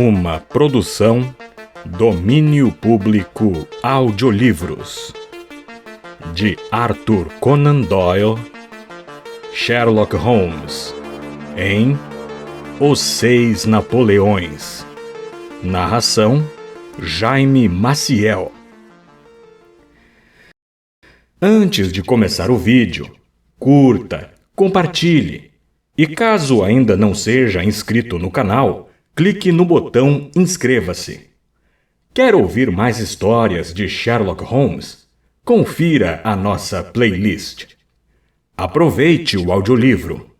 Uma produção Domínio Público Audiolivros de Arthur Conan Doyle, Sherlock Holmes, em Os Seis Napoleões. Narração Jaime Maciel. Antes de começar o vídeo, curta, compartilhe e caso ainda não seja inscrito no canal, clique no botão inscreva-se. Quer ouvir mais histórias de Sherlock Holmes? Confira a nossa playlist. Aproveite o audiolivro.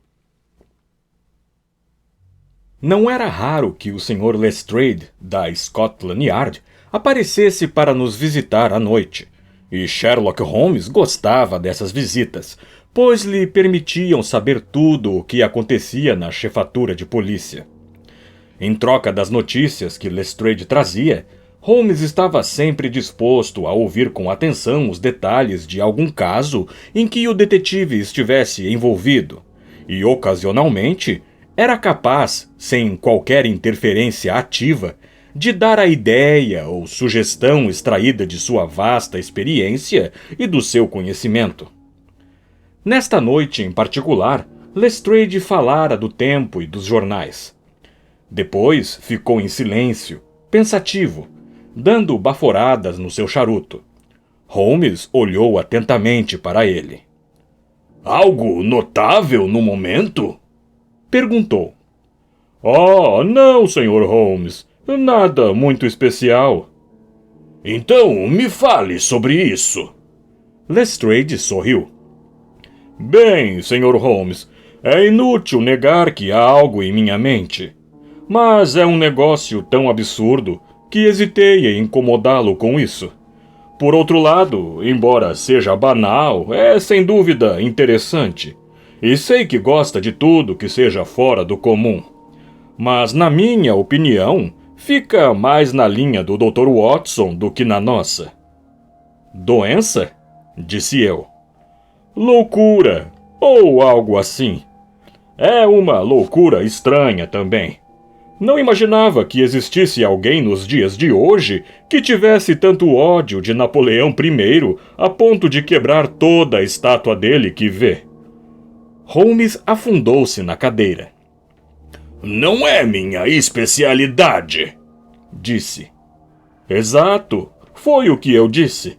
Não era raro que o Sr. Lestrade, da Scotland Yard, aparecesse para nos visitar à noite, e Sherlock Holmes gostava dessas visitas, pois lhe permitiam saber tudo o que acontecia na chefatura de polícia. Em troca das notícias que Lestrade trazia, Holmes estava sempre disposto a ouvir com atenção os detalhes de algum caso em que o detetive estivesse envolvido, e ocasionalmente era capaz, sem qualquer interferência ativa, de dar a ideia ou sugestão extraída de sua vasta experiência e do seu conhecimento. Nesta noite em particular, Lestrade falara do tempo e dos jornais. Depois ficou em silêncio, pensativo, dando baforadas no seu charuto. Holmes olhou atentamente para ele. "Algo notável no momento?" perguntou. "Oh, não, Sr. Holmes. Nada muito especial." "Então, me fale sobre isso." Lestrade sorriu. "Bem, Sr. Holmes, é inútil negar que há algo em minha mente. Mas é um negócio tão absurdo que hesitei em incomodá-lo com isso. Por outro lado, embora seja banal, é sem dúvida interessante. E sei que gosta de tudo que seja fora do comum. Mas, na minha opinião, fica mais na linha do Dr. Watson do que na nossa." "Doença?" disse eu. "Loucura, ou algo assim. É uma loucura estranha também. Não imaginava que existisse alguém nos dias de hoje que tivesse tanto ódio de Napoleão I a ponto de quebrar toda a estátua dele que vê." Holmes afundou-se na cadeira. "Não é minha especialidade," disse. "Exato, foi o que eu disse.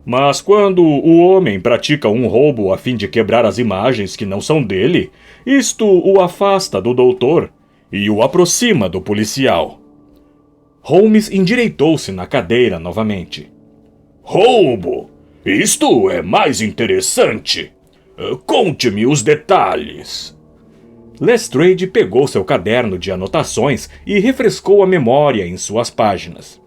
Mas quando o homem pratica um roubo a fim de quebrar as imagens que não são dele, isto o afasta do doutor e o aproxima do policial." Holmes endireitou-se na cadeira novamente. "Roubo! Isto é mais interessante. Conte-me os detalhes." Lestrade pegou seu caderno de anotações e refrescou a memória em suas páginas.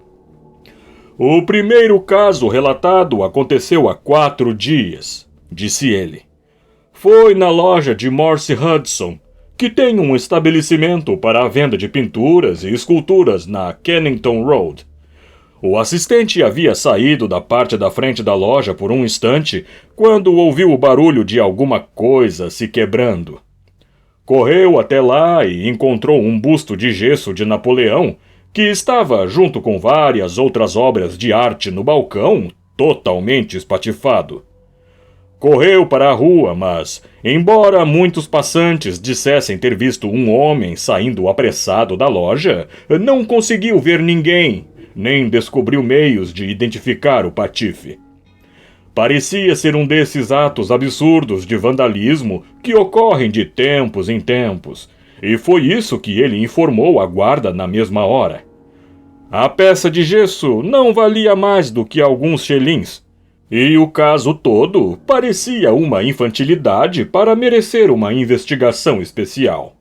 "O primeiro caso relatado aconteceu há 4 dias, disse ele. "Foi na loja de Morse Hudson, que tem um estabelecimento para a venda de pinturas e esculturas na Kennington Road. O assistente havia saído da parte da frente da loja por um instante quando ouviu o barulho de alguma coisa se quebrando. Correu até lá e encontrou um busto de gesso de Napoleão que estava junto com várias outras obras de arte no balcão, totalmente espatifado. Correu para a rua, mas, embora muitos passantes dissessem ter visto um homem saindo apressado da loja, não conseguiu ver ninguém, nem descobriu meios de identificar o patife. Parecia ser um desses atos absurdos de vandalismo que ocorrem de tempos em tempos, e foi isso que ele informou à guarda na mesma hora. A peça de gesso não valia mais do que alguns xelins, e o caso todo parecia uma infantilidade para merecer uma investigação especial.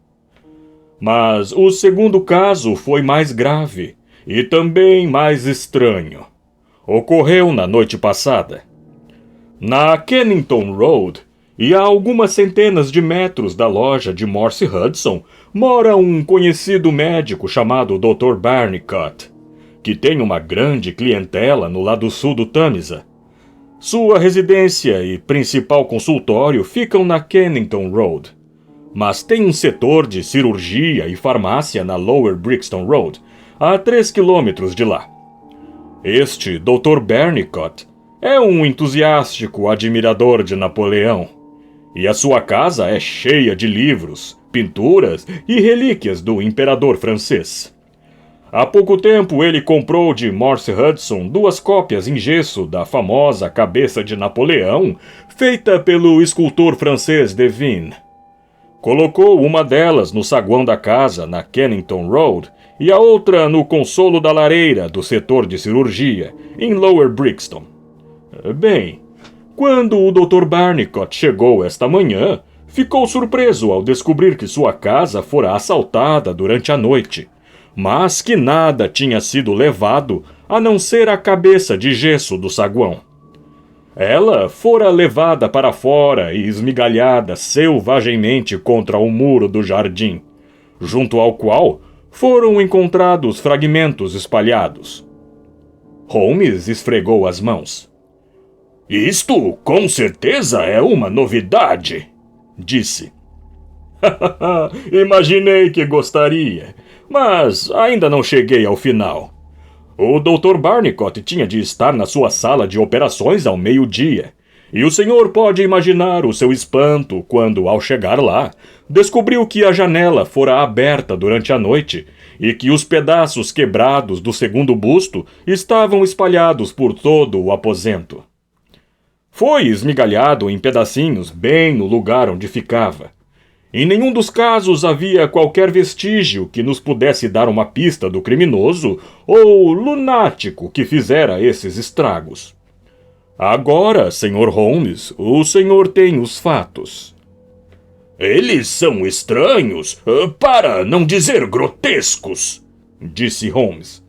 Mas o segundo caso foi mais grave e também mais estranho. Ocorreu na noite passada. Na Kennington Road, e a algumas centenas de metros da loja de Morse Hudson, mora um conhecido médico chamado Dr. Barnicot, que tem uma grande clientela no lado sul do Tâmisa. Sua residência e principal consultório ficam na Kennington Road, mas tem um setor de cirurgia e farmácia na Lower Brixton Road, a 3 quilômetros de lá. Este Dr. Bernicott é um entusiástico admirador de Napoleão, e a sua casa é cheia de livros, pinturas e relíquias do imperador francês. Há pouco tempo ele comprou de Morse Hudson 2 cópias em gesso da famosa cabeça de Napoleão, feita pelo escultor francês Devine. Colocou uma delas no saguão da casa, na Kennington Road, e a outra no consolo da lareira do setor de cirurgia, em Lower Brixton. Bem, quando o Dr. Bernicott chegou esta manhã, ficou surpreso ao descobrir que sua casa fora assaltada durante a noite, mas que nada tinha sido levado a não ser a cabeça de gesso do saguão. Ela fora levada para fora e esmigalhada selvagemente contra o muro do jardim, junto ao qual foram encontrados fragmentos espalhados. Holmes esfregou as mãos. "Isto, com certeza, é uma novidade", disse. "Imaginei que gostaria, mas ainda não cheguei ao final. O Dr. Bernicott tinha de estar na sua sala de operações ao meio-dia, e o senhor pode imaginar o seu espanto quando, ao chegar lá, descobriu que a janela fora aberta durante a noite e que os pedaços quebrados do segundo busto estavam espalhados por todo o aposento. Foi esmigalhado em pedacinhos bem no lugar onde ficava. Em nenhum dos casos havia qualquer vestígio que nos pudesse dar uma pista do criminoso ou lunático que fizera esses estragos. Agora, Sr. Holmes, o senhor tem os fatos." "Eles são estranhos, para não dizer grotescos", disse Holmes.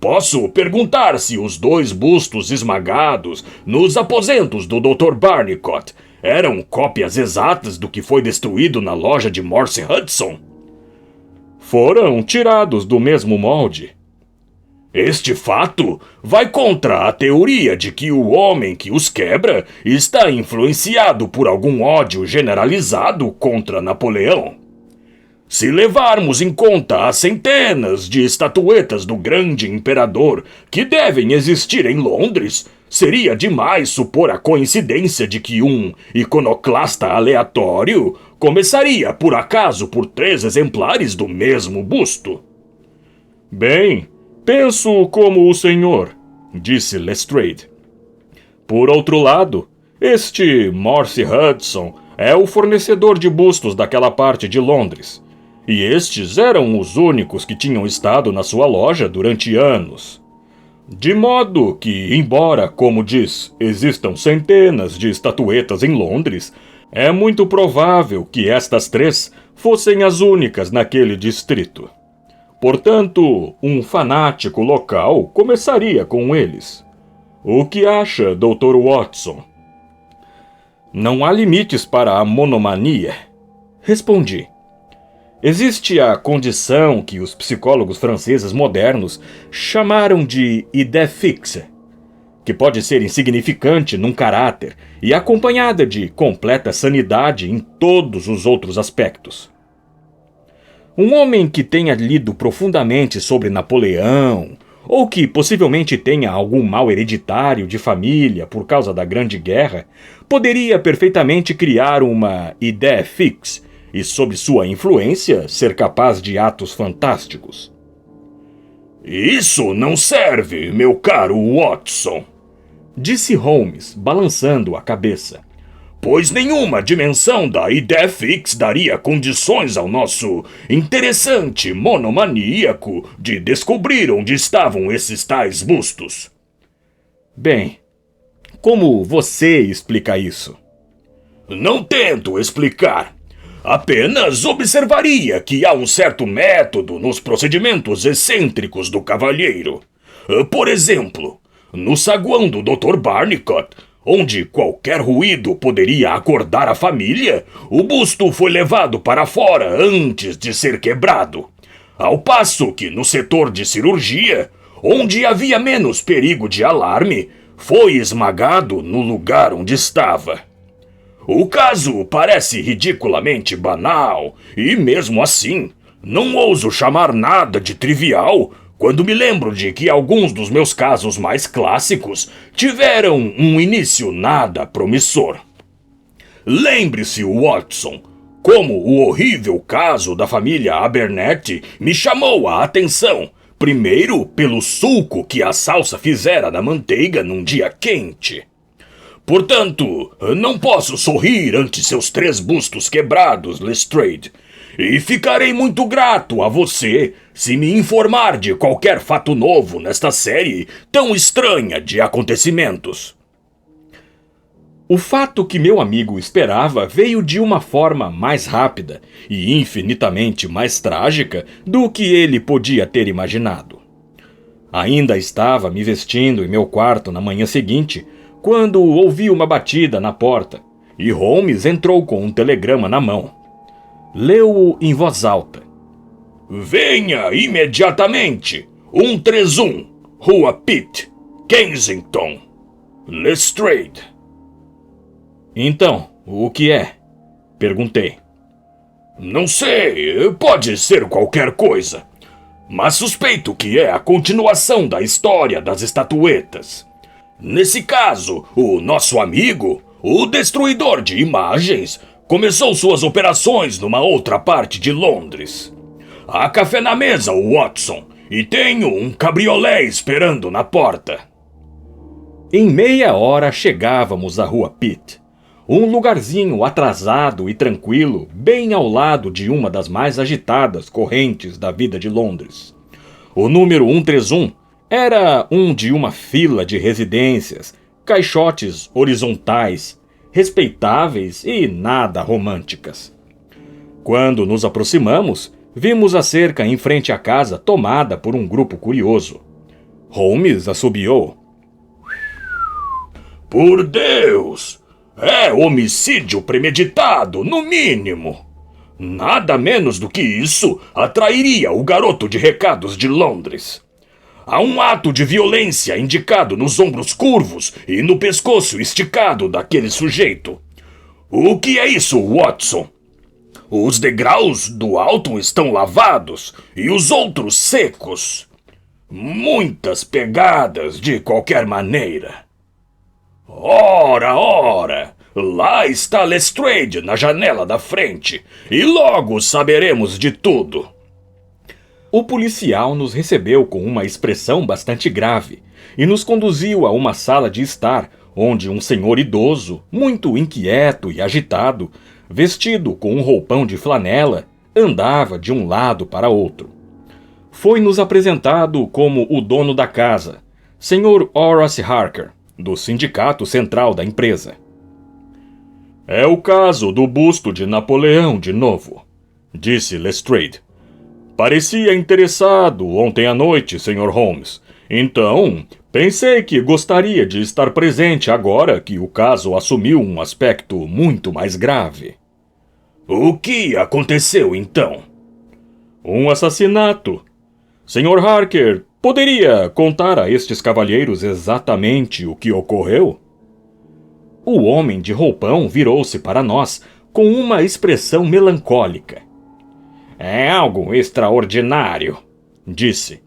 "Posso perguntar se os 2 bustos esmagados nos aposentos do Dr. Bernicott eram cópias exatas do que foi destruído na loja de Morse Hudson?" "Foram tirados do mesmo molde." "Este fato vai contra a teoria de que o homem que os quebra está influenciado por algum ódio generalizado contra Napoleão. Se levarmos em conta as centenas de estatuetas do grande imperador que devem existir em Londres, seria demais supor a coincidência de que um iconoclasta aleatório começaria por acaso por 3 exemplares do mesmo busto." "Bem, penso como o senhor", disse Lestrade. "Por outro lado, este Morse Hudson é o fornecedor de bustos daquela parte de Londres, e estes eram os únicos que tinham estado na sua loja durante anos. De modo que, embora, como diz, existam centenas de estatuetas em Londres, é muito provável que estas 3 fossem as únicas naquele distrito. Portanto, um fanático local começaria com eles. O que acha, Dr. Watson?" "Não há limites para a monomania", respondi. Existe a condição que os psicólogos franceses modernos chamaram de idée fixe, que pode ser insignificante num caráter e acompanhada de completa sanidade em todos os outros aspectos. Um homem que tenha lido profundamente sobre Napoleão, ou que possivelmente tenha algum mal hereditário de família por causa da Grande Guerra, poderia perfeitamente criar uma idée fixe e, sob sua influência, ser capaz de atos fantásticos. "Isso não serve, meu caro Watson", disse Holmes, balançando a cabeça, "pois nenhuma dimensão da idée fixe daria condições ao nosso interessante monomaníaco de descobrir onde estavam esses tais bustos." "Bem, como você explica isso?" "Não tento explicar. Apenas observaria que há um certo método nos procedimentos excêntricos do cavalheiro. Por exemplo, no saguão do Dr. Bernicott, onde qualquer ruído poderia acordar a família, o busto foi levado para fora antes de ser quebrado. Ao passo que no setor de cirurgia, onde havia menos perigo de alarme, foi esmagado no lugar onde estava. O caso parece ridiculamente banal, e mesmo assim, não ouso chamar nada de trivial quando me lembro de que alguns dos meus casos mais clássicos tiveram um início nada promissor. Lembre-se, Watson, como o horrível caso da família Abernethy me chamou a atenção, primeiro pelo sulco que a salsa fizera na manteiga num dia quente. Portanto, não posso sorrir ante seus 3 bustos quebrados, Lestrade, e ficarei muito grato a você se me informar de qualquer fato novo nesta série tão estranha de acontecimentos. O fato que meu amigo esperava veio de uma forma mais rápida e infinitamente mais trágica do que ele podia ter imaginado. Ainda estava me vestindo em meu quarto na manhã seguinte, quando ouvi uma batida na porta, e Holmes entrou com um telegrama na mão. Leu-o em voz alta. Venha imediatamente! 131, Rua Pitt, Kensington. Lestrade. Então, o que é? Perguntei. Não sei, pode ser qualquer coisa, mas suspeito que é a continuação da história das estatuetas. Nesse caso, o nosso amigo, o destruidor de imagens, começou suas operações numa outra parte de Londres. Há café na mesa, Watson, e tenho um cabriolé esperando na porta. Em meia hora chegávamos à Rua Pitt, um lugarzinho atrasado e tranquilo, bem ao lado de uma das mais agitadas correntes da vida de Londres. O número 131 era um de uma fila de residências, caixotes horizontais, respeitáveis e nada românticas. Quando nos aproximamos, vimos a cerca em frente à casa tomada por um grupo curioso. Holmes assobiou. Por Deus! É homicídio premeditado, no mínimo. Nada menos do que isso atrairia o garoto de recados de Londres. Há um ato de violência indicado nos ombros curvos e no pescoço esticado daquele sujeito. O que é isso, Watson? Os degraus do alto estão lavados e os outros secos. Muitas pegadas de qualquer maneira. Ora! Lá está Lestrade na janela da frente, e logo saberemos de tudo. O policial nos recebeu com uma expressão bastante grave e nos conduziu a uma sala de estar, onde um senhor idoso, muito inquieto e agitado, vestido com um roupão de flanela, andava de um lado para outro. Foi-nos apresentado como o dono da casa, Sr. Horace Harker, do Sindicato Central da empresa. É o caso do busto de Napoleão de novo, disse Lestrade. Parecia interessado ontem à noite, Sr. Holmes. Então, pensei que gostaria de estar presente agora que o caso assumiu um aspecto muito mais grave. O que aconteceu então? Um assassinato. Sr. Harker, poderia contar a estes cavalheiros exatamente o que ocorreu? O homem de roupão virou-se para nós com uma expressão melancólica. É algo extraordinário, disse.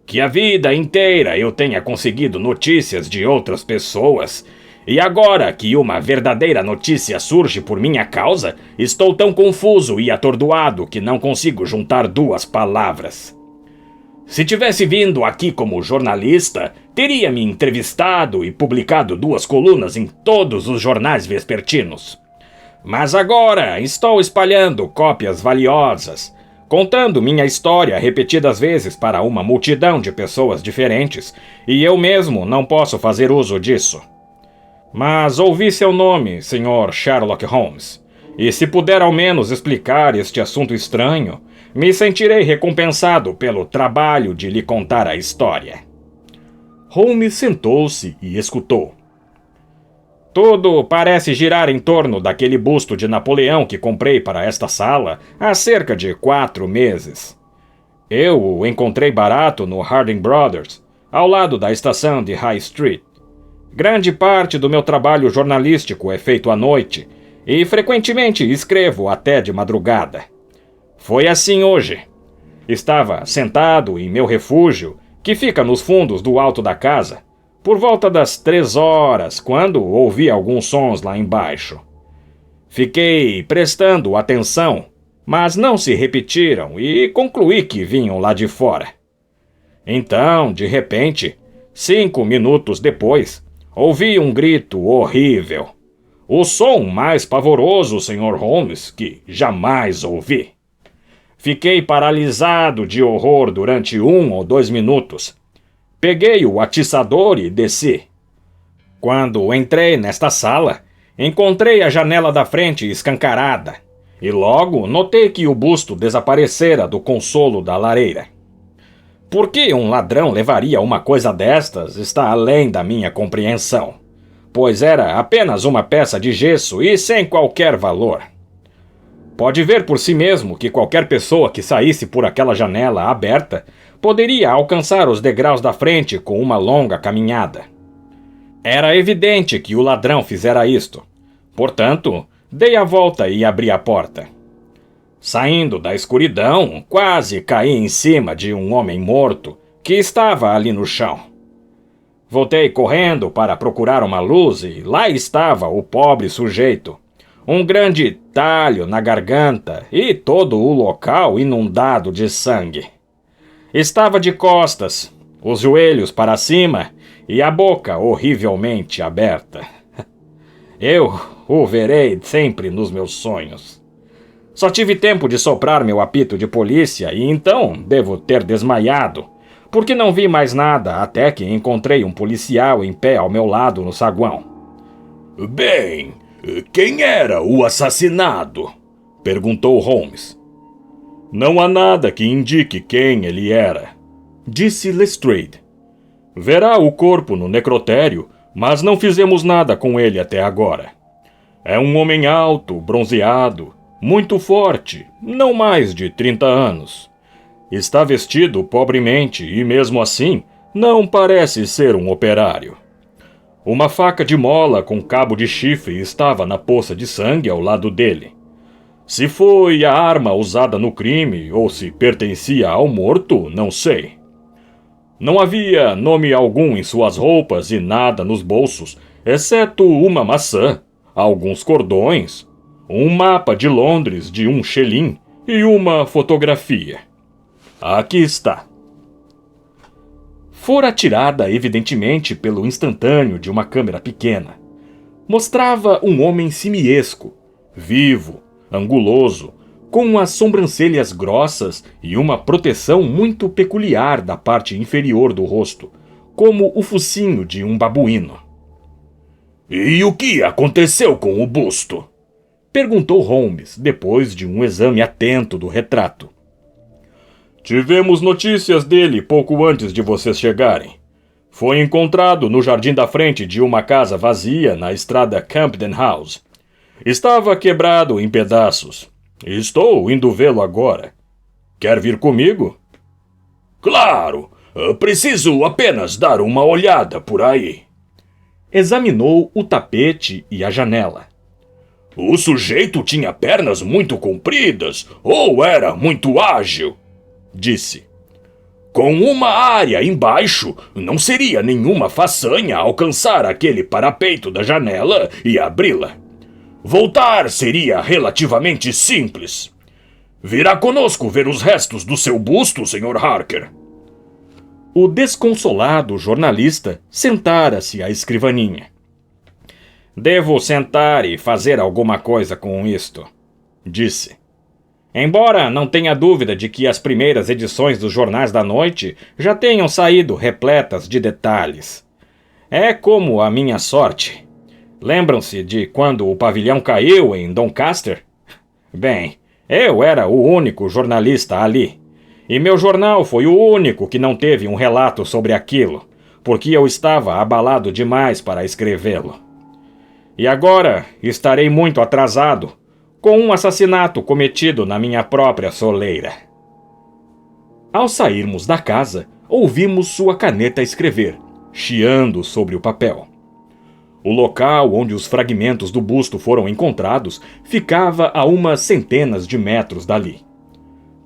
Que a vida inteira eu tenha conseguido notícias de outras pessoas, e agora que uma verdadeira notícia surge por minha causa, estou tão confuso e atordoado que não consigo juntar 2 palavras. Se tivesse vindo aqui como jornalista, teria me entrevistado e publicado 2 colunas em todos os jornais vespertinos. Mas agora estou espalhando cópias valiosas, contando minha história repetidas vezes para uma multidão de pessoas diferentes, e eu mesmo não posso fazer uso disso. Mas ouvi seu nome, Sr. Sherlock Holmes, e se puder ao menos explicar este assunto estranho, me sentirei recompensado pelo trabalho de lhe contar a história. Holmes sentou-se e escutou. Tudo parece girar em torno daquele busto de Napoleão que comprei para esta sala há cerca de 4 meses. Eu o encontrei barato no Harding Brothers, ao lado da estação de High Street. Grande parte do meu trabalho jornalístico é feito à noite e frequentemente escrevo até de madrugada. Foi assim hoje. Estava sentado em meu refúgio, que fica nos fundos do alto da casa, por volta das 3 horas, quando ouvi alguns sons lá embaixo. Fiquei prestando atenção, mas não se repetiram e concluí que vinham lá de fora. Então, de repente, 5 minutos depois, ouvi um grito horrível. O som mais pavoroso, Sr. Holmes, que jamais ouvi. Fiquei paralisado de horror durante 1 ou 2 minutos. Peguei o atiçador e desci. Quando entrei nesta sala, encontrei a janela da frente escancarada e logo notei que o busto desaparecera do consolo da lareira. Por que um ladrão levaria uma coisa destas está além da minha compreensão, pois era apenas uma peça de gesso e sem qualquer valor. Pode ver por si mesmo que qualquer pessoa que saísse por aquela janela aberta poderia alcançar os degraus da frente com uma longa caminhada. Era evidente que o ladrão fizera isto. Portanto, dei a volta e abri a porta. Saindo da escuridão, quase caí em cima de um homem morto que estava ali no chão. Voltei correndo para procurar uma luz e lá estava o pobre sujeito. Um grande talho na garganta e todo o local inundado de sangue. Estava de costas, os joelhos para cima e a boca horrivelmente aberta. Eu o verei sempre nos meus sonhos. Só tive tempo de soprar meu apito de polícia e então devo ter desmaiado, porque não vi mais nada até que encontrei um policial em pé ao meu lado no saguão. Bem, quem era o assassinado? Perguntou Holmes. Não há nada que indique quem ele era, disse Lestrade. Verá o corpo no necrotério, mas não fizemos nada com ele até agora. É um homem alto, bronzeado, muito forte, não mais de 30 anos. Está vestido pobremente e, mesmo assim, não parece ser um operário. Uma faca de mola com cabo de chifre estava na poça de sangue ao lado dele. Se foi a arma usada no crime ou se pertencia ao morto, não sei. Não havia nome algum em suas roupas e nada nos bolsos, exceto uma maçã, alguns cordões, um mapa de Londres de um xelim e uma fotografia. Aqui está. Fora tirada evidentemente pelo instantâneo de uma câmera pequena. Mostrava um homem simiesco, vivo, anguloso, com as sobrancelhas grossas e uma proteção muito peculiar da parte inferior do rosto, como o focinho de um babuíno. E o que aconteceu com o busto? Perguntou Holmes, depois de um exame atento do retrato. Tivemos notícias dele pouco antes de vocês chegarem. Foi encontrado no jardim da frente de uma casa vazia na estrada Campden House. Estava quebrado em pedaços. Estou indo vê-lo agora. Quer vir comigo? Claro! Preciso apenas dar uma olhada por aí. Examinou o tapete e a janela. O sujeito tinha pernas muito compridas ou era muito ágil, disse. Com uma área embaixo, não seria nenhuma façanha alcançar aquele parapeito da janela e abri-la. Voltar seria relativamente simples. Virá conosco ver os restos do seu busto, Sr. Harker. O desconsolado jornalista sentara-se à escrivaninha. Devo sentar e fazer alguma coisa com isto, disse. Embora não tenha dúvida de que as primeiras edições dos jornais da noite já tenham saído repletas de detalhes. É como a minha sorte. Lembram-se de quando o pavilhão caiu em Doncaster? Bem, eu era o único jornalista ali. E meu jornal foi o único que não teve um relato sobre aquilo, porque eu estava abalado demais para escrevê-lo. E agora estarei muito atrasado, com um assassinato cometido na minha própria soleira. Ao sairmos da casa, ouvimos sua caneta escrever, chiando sobre o papel. O local onde os fragmentos do busto foram encontrados ficava a umas centenas de metros dali.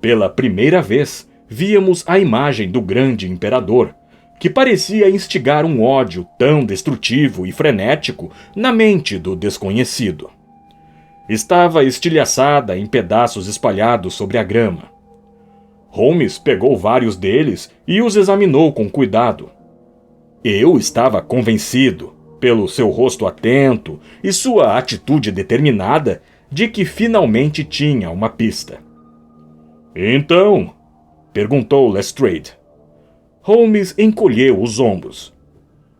Pela primeira vez, víamos a imagem do grande imperador, que parecia instigar um ódio tão destrutivo e frenético na mente do desconhecido. Estava estilhaçada em pedaços espalhados sobre a grama. Holmes pegou vários deles e os examinou com cuidado. Eu estava convencido, pelo seu rosto atento e sua atitude determinada, de que finalmente tinha uma pista. "Então?" perguntou Lestrade. Holmes encolheu os ombros.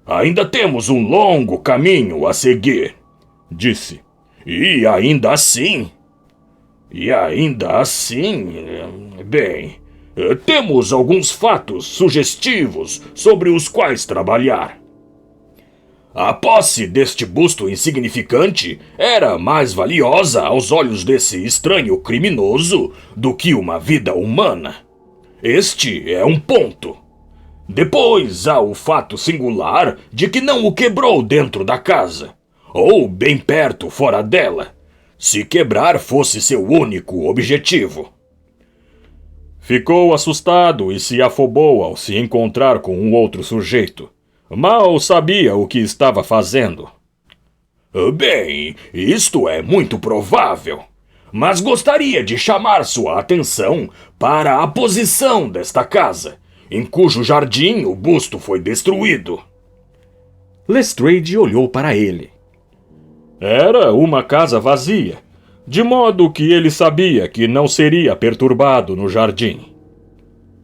"Ainda temos um longo caminho a seguir", disse. E ainda assim, bem, temos alguns fatos sugestivos sobre os quais trabalhar. A posse deste busto insignificante era mais valiosa aos olhos desse estranho criminoso do que uma vida humana. Este é um ponto. Depois há o fato singular de que não o quebrou dentro da casa, ou bem perto fora dela, se quebrar fosse seu único objetivo. Ficou assustado e se afobou ao se encontrar com um outro sujeito. Mal sabia o que estava fazendo. Bem, isto é muito provável, mas gostaria de chamar sua atenção para a posição desta casa, em cujo jardim o busto foi destruído. Lestrade olhou para ele. Era uma casa vazia, de modo que ele sabia que não seria perturbado no jardim.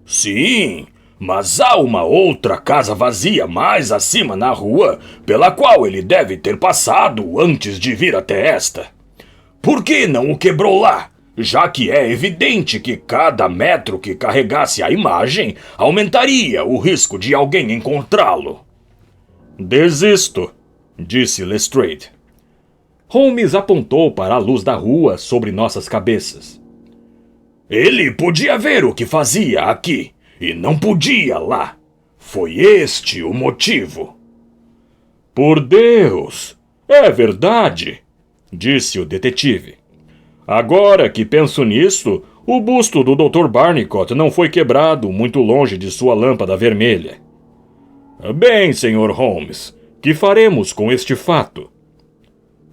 Sim, mas há uma outra casa vazia mais acima na rua, pela qual ele deve ter passado antes de vir até esta. Por que não o quebrou lá, já que é evidente que cada metro que carregasse a imagem aumentaria o risco de alguém encontrá-lo? Desisto, disse Lestrade. Holmes apontou para a luz da rua sobre nossas cabeças. Ele podia ver o que fazia aqui, e não podia lá. Foi este o motivo. Por Deus, é verdade, disse o detetive. Agora que penso nisso, o busto do Dr. Barnicot não foi quebrado muito longe de sua lâmpada vermelha. Bem, Sr. Holmes, que faremos com este fato?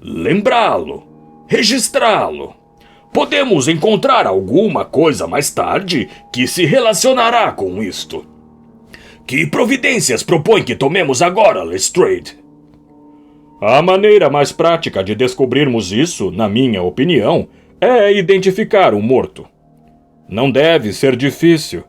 Lembrá-lo, registrá-lo. Podemos encontrar alguma coisa mais tarde que se relacionará com isto. Que providências propõe que tomemos agora, Lestrade? A maneira mais prática de descobrirmos isso, na minha opinião, é identificar o morto. Não deve ser difícil.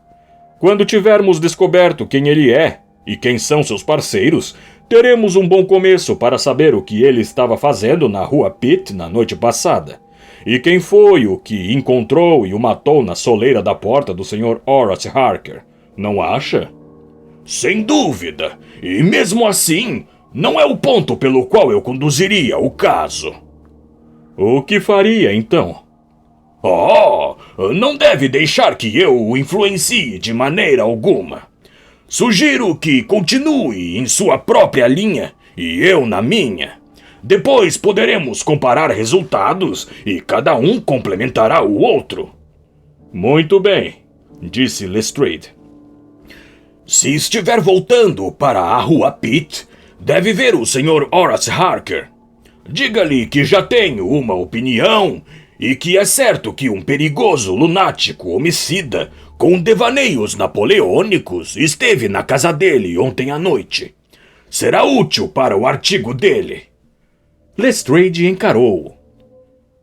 Quando tivermos descoberto quem ele é e quem são seus parceiros, teremos um bom começo para saber o que ele estava fazendo na Rua Pitt na noite passada. E quem foi o que encontrou e o matou na soleira da porta do Sr. Horace Harker, não acha? Sem dúvida, e mesmo assim, não é o ponto pelo qual eu conduziria o caso. O que faria, então? Oh, não deve deixar que eu o influencie de maneira alguma. Sugiro que continue em sua própria linha e eu na minha. Depois poderemos comparar resultados e cada um complementará o outro. Muito bem, disse Lestrade. Se estiver voltando para a Rua Pitt, deve ver o Sr. Horace Harker. Diga-lhe que já tenho uma opinião e que é certo que um perigoso lunático homicida com devaneios napoleônicos esteve na casa dele ontem à noite. Será útil para o artigo dele. Lestrade encarou-o.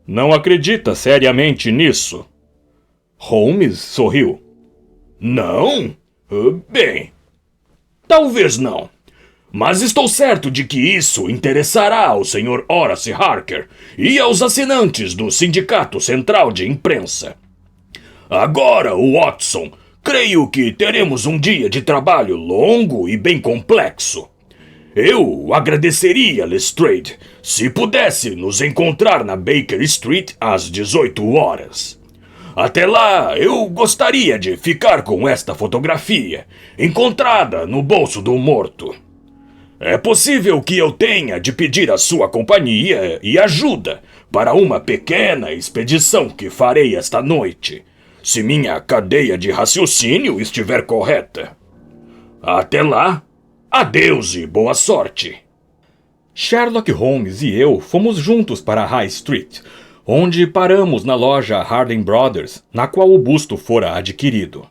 Não acredita seriamente nisso? Holmes sorriu. Não? Bem, talvez não. Mas estou certo de que isso interessará ao Sr. Horace Harker e aos assinantes do Sindicato Central de Imprensa. Agora, Watson, creio que teremos um dia de trabalho longo e bem complexo. Eu agradeceria, Lestrade, se pudesse nos encontrar na Baker Street às 18 horas. Até lá, eu gostaria de ficar com esta fotografia, encontrada no bolso do morto. É possível que eu tenha de pedir a sua companhia e ajuda para uma pequena expedição que farei esta noite, se minha cadeia de raciocínio estiver correta. Até lá, adeus e boa sorte. Sherlock Holmes e eu fomos juntos para High Street, onde paramos na loja Harding Brothers, na qual o busto fora adquirido.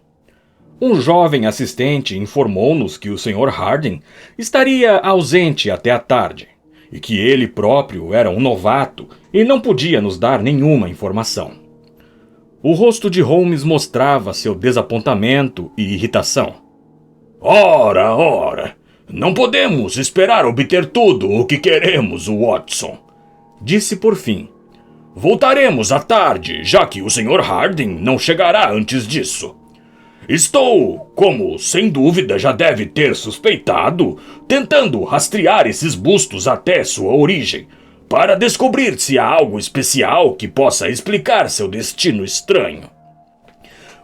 Um jovem assistente informou-nos que o Sr. Harding estaria ausente até a tarde, e que ele próprio era um novato e não podia nos dar nenhuma informação. O rosto de Holmes mostrava seu desapontamento e irritação. Ora, não podemos esperar obter tudo o que queremos, Watson, disse por fim. Voltaremos à tarde, já que o Sr. Harding não chegará antes disso. Estou, como sem dúvida já deve ter suspeitado, tentando rastrear esses bustos até sua origem, para descobrir se há algo especial que possa explicar seu destino estranho.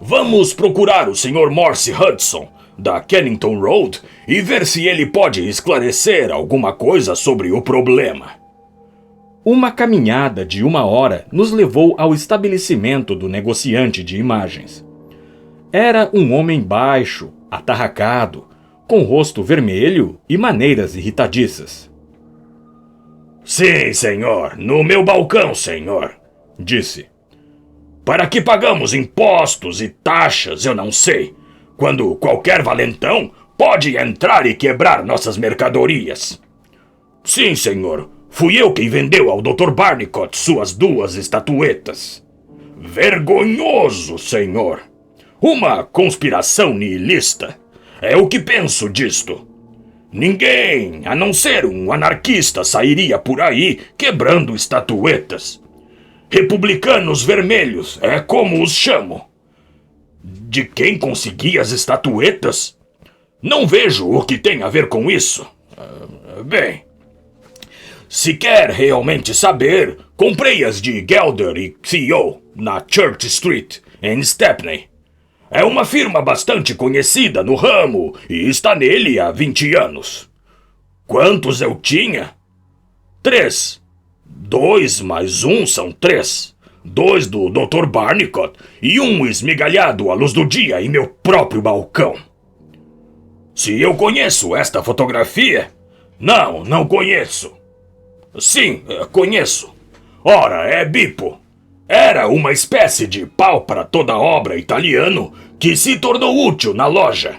Vamos procurar o Sr. Morse Hudson, da Kennington Road, e ver se ele pode esclarecer alguma coisa sobre o problema. Uma caminhada de 1 hora nos levou ao estabelecimento do negociante de imagens. Era um homem baixo, atarracado, com rosto vermelho e maneiras irritadiças. Sim, senhor, no meu balcão, senhor, disse. Para que pagamos impostos e taxas, eu não sei, quando qualquer valentão pode entrar e quebrar nossas mercadorias. Sim, senhor, fui eu quem vendeu ao Dr. Barnicot suas 2 estatuetas. Vergonhoso, senhor. Uma conspiração nihilista. É o que penso disto. Ninguém, a não ser um anarquista, sairia por aí quebrando estatuetas. Republicanos vermelhos, é como os chamo. De quem consegui as estatuetas? Não vejo o que tem a ver com isso. Bem, se quer realmente saber, comprei-as de Gelder e Co. na Church Street, em Stepney. É uma firma bastante conhecida no ramo e está nele há 20 anos. Quantos eu tinha? 3. 2 mais 1 são 3. 2 do Dr. Barnicot e 1 esmigalhado à luz do dia em meu próprio balcão. Se eu conheço esta fotografia? Não conheço. Sim, conheço. Ora, é Bipo. Era uma espécie de pau para toda obra italiano que se tornou útil na loja.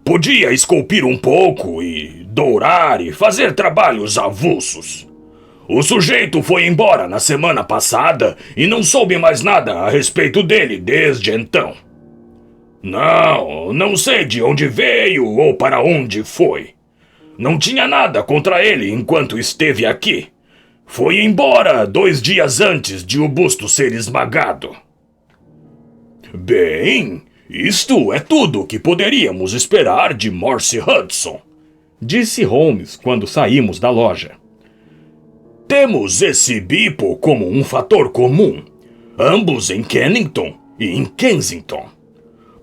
Podia esculpir um pouco e dourar e fazer trabalhos avulsos. O sujeito foi embora na semana passada e não soube mais nada a respeito dele desde então. Não sei de onde veio ou para onde foi. Não tinha nada contra ele enquanto esteve aqui. Foi embora 2 dias antes de o busto ser esmagado. Bem, isto é tudo o que poderíamos esperar de Morse Hudson, disse Holmes quando saímos da loja. Temos esse Bipo como um fator comum, ambos em Kennington e em Kensington.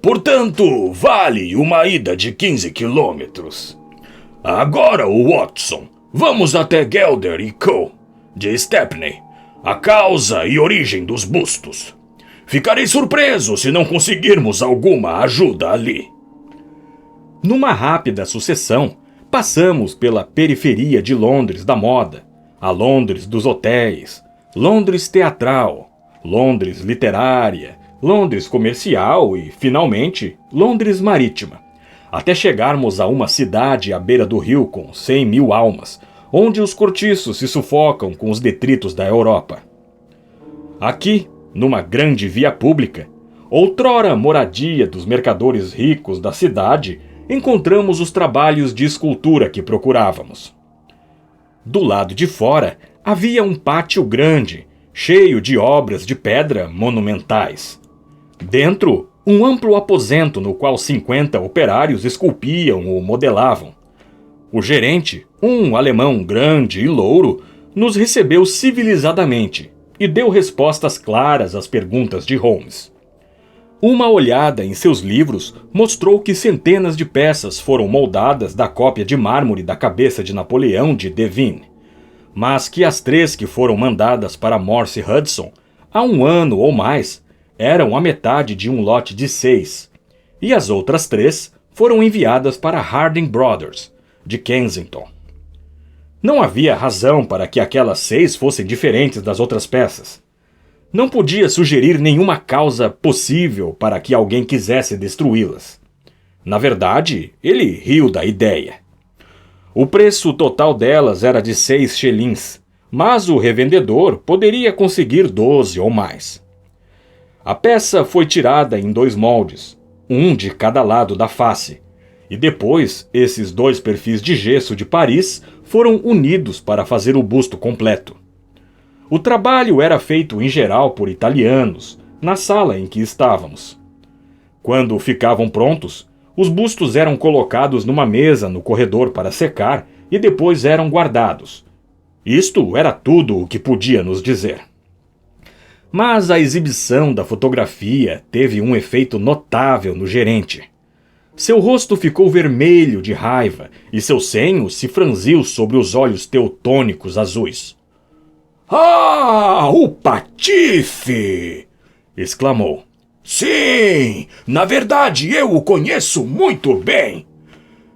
Portanto, vale uma ida de 15 quilômetros. Agora, Watson, vamos até Gelder e Co., de Stepney, a causa e origem dos bustos. Ficarei surpreso se não conseguirmos alguma ajuda ali. Numa rápida sucessão, passamos pela periferia de Londres da moda, a Londres dos hotéis, Londres teatral, Londres literária, Londres comercial e, finalmente, Londres marítima, até chegarmos a uma cidade à beira do rio com 100.000 almas, onde os cortiços se sufocam com os detritos da Europa. Aqui, numa grande via pública, outrora moradia dos mercadores ricos da cidade, encontramos os trabalhos de escultura que procurávamos. Do lado de fora, havia um pátio grande, cheio de obras de pedra monumentais. Dentro, um amplo aposento no qual 50 operários esculpiam ou modelavam. O gerente, um alemão grande e louro, nos recebeu civilizadamente e deu respostas claras às perguntas de Holmes. Uma olhada em seus livros mostrou que centenas de peças foram moldadas da cópia de mármore da cabeça de Napoleão de Devine, mas que as 3 que foram mandadas para Morse Hudson, há 1 ano ou mais, eram a metade de um lote de 6, e as outras 3 foram enviadas para Harding Brothers, de Kensington. Não havia razão para que aquelas 6 fossem diferentes das outras peças. Não podia sugerir nenhuma causa possível para que alguém quisesse destruí-las. Na verdade, ele riu da ideia. O preço total delas era de 6 shillings, mas o revendedor poderia conseguir 12 ou mais. A peça foi tirada em 2 moldes, um de cada lado da face, e depois esses 2 perfis de gesso de Paris foram unidos para fazer o busto completo. O trabalho era feito em geral por italianos, na sala em que estávamos. Quando ficavam prontos, os bustos eram colocados numa mesa no corredor para secar e depois eram guardados. Isto era tudo o que podia nos dizer. Mas a exibição da fotografia teve um efeito notável no gerente. Seu rosto ficou vermelho de raiva e seu senho se franziu sobre os olhos teutônicos azuis. Ah, o patife! Exclamou. Sim, na verdade eu o conheço muito bem.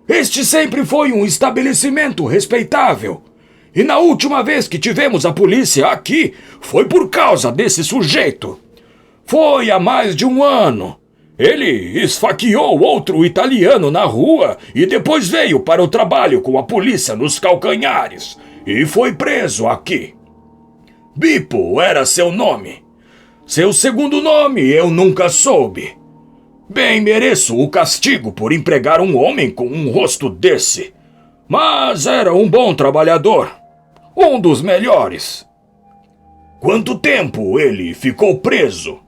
Este sempre foi um estabelecimento respeitável. E na última vez que tivemos a polícia aqui, foi por causa desse sujeito. Foi há mais de 1 ano. Ele esfaqueou outro italiano na rua e depois veio para o trabalho com a polícia nos calcanhares e foi preso aqui. Bipo era seu nome. Seu segundo nome eu nunca soube. Bem mereço o castigo por empregar um homem com um rosto desse. Mas era um bom trabalhador. Um dos melhores. Quanto tempo ele ficou preso?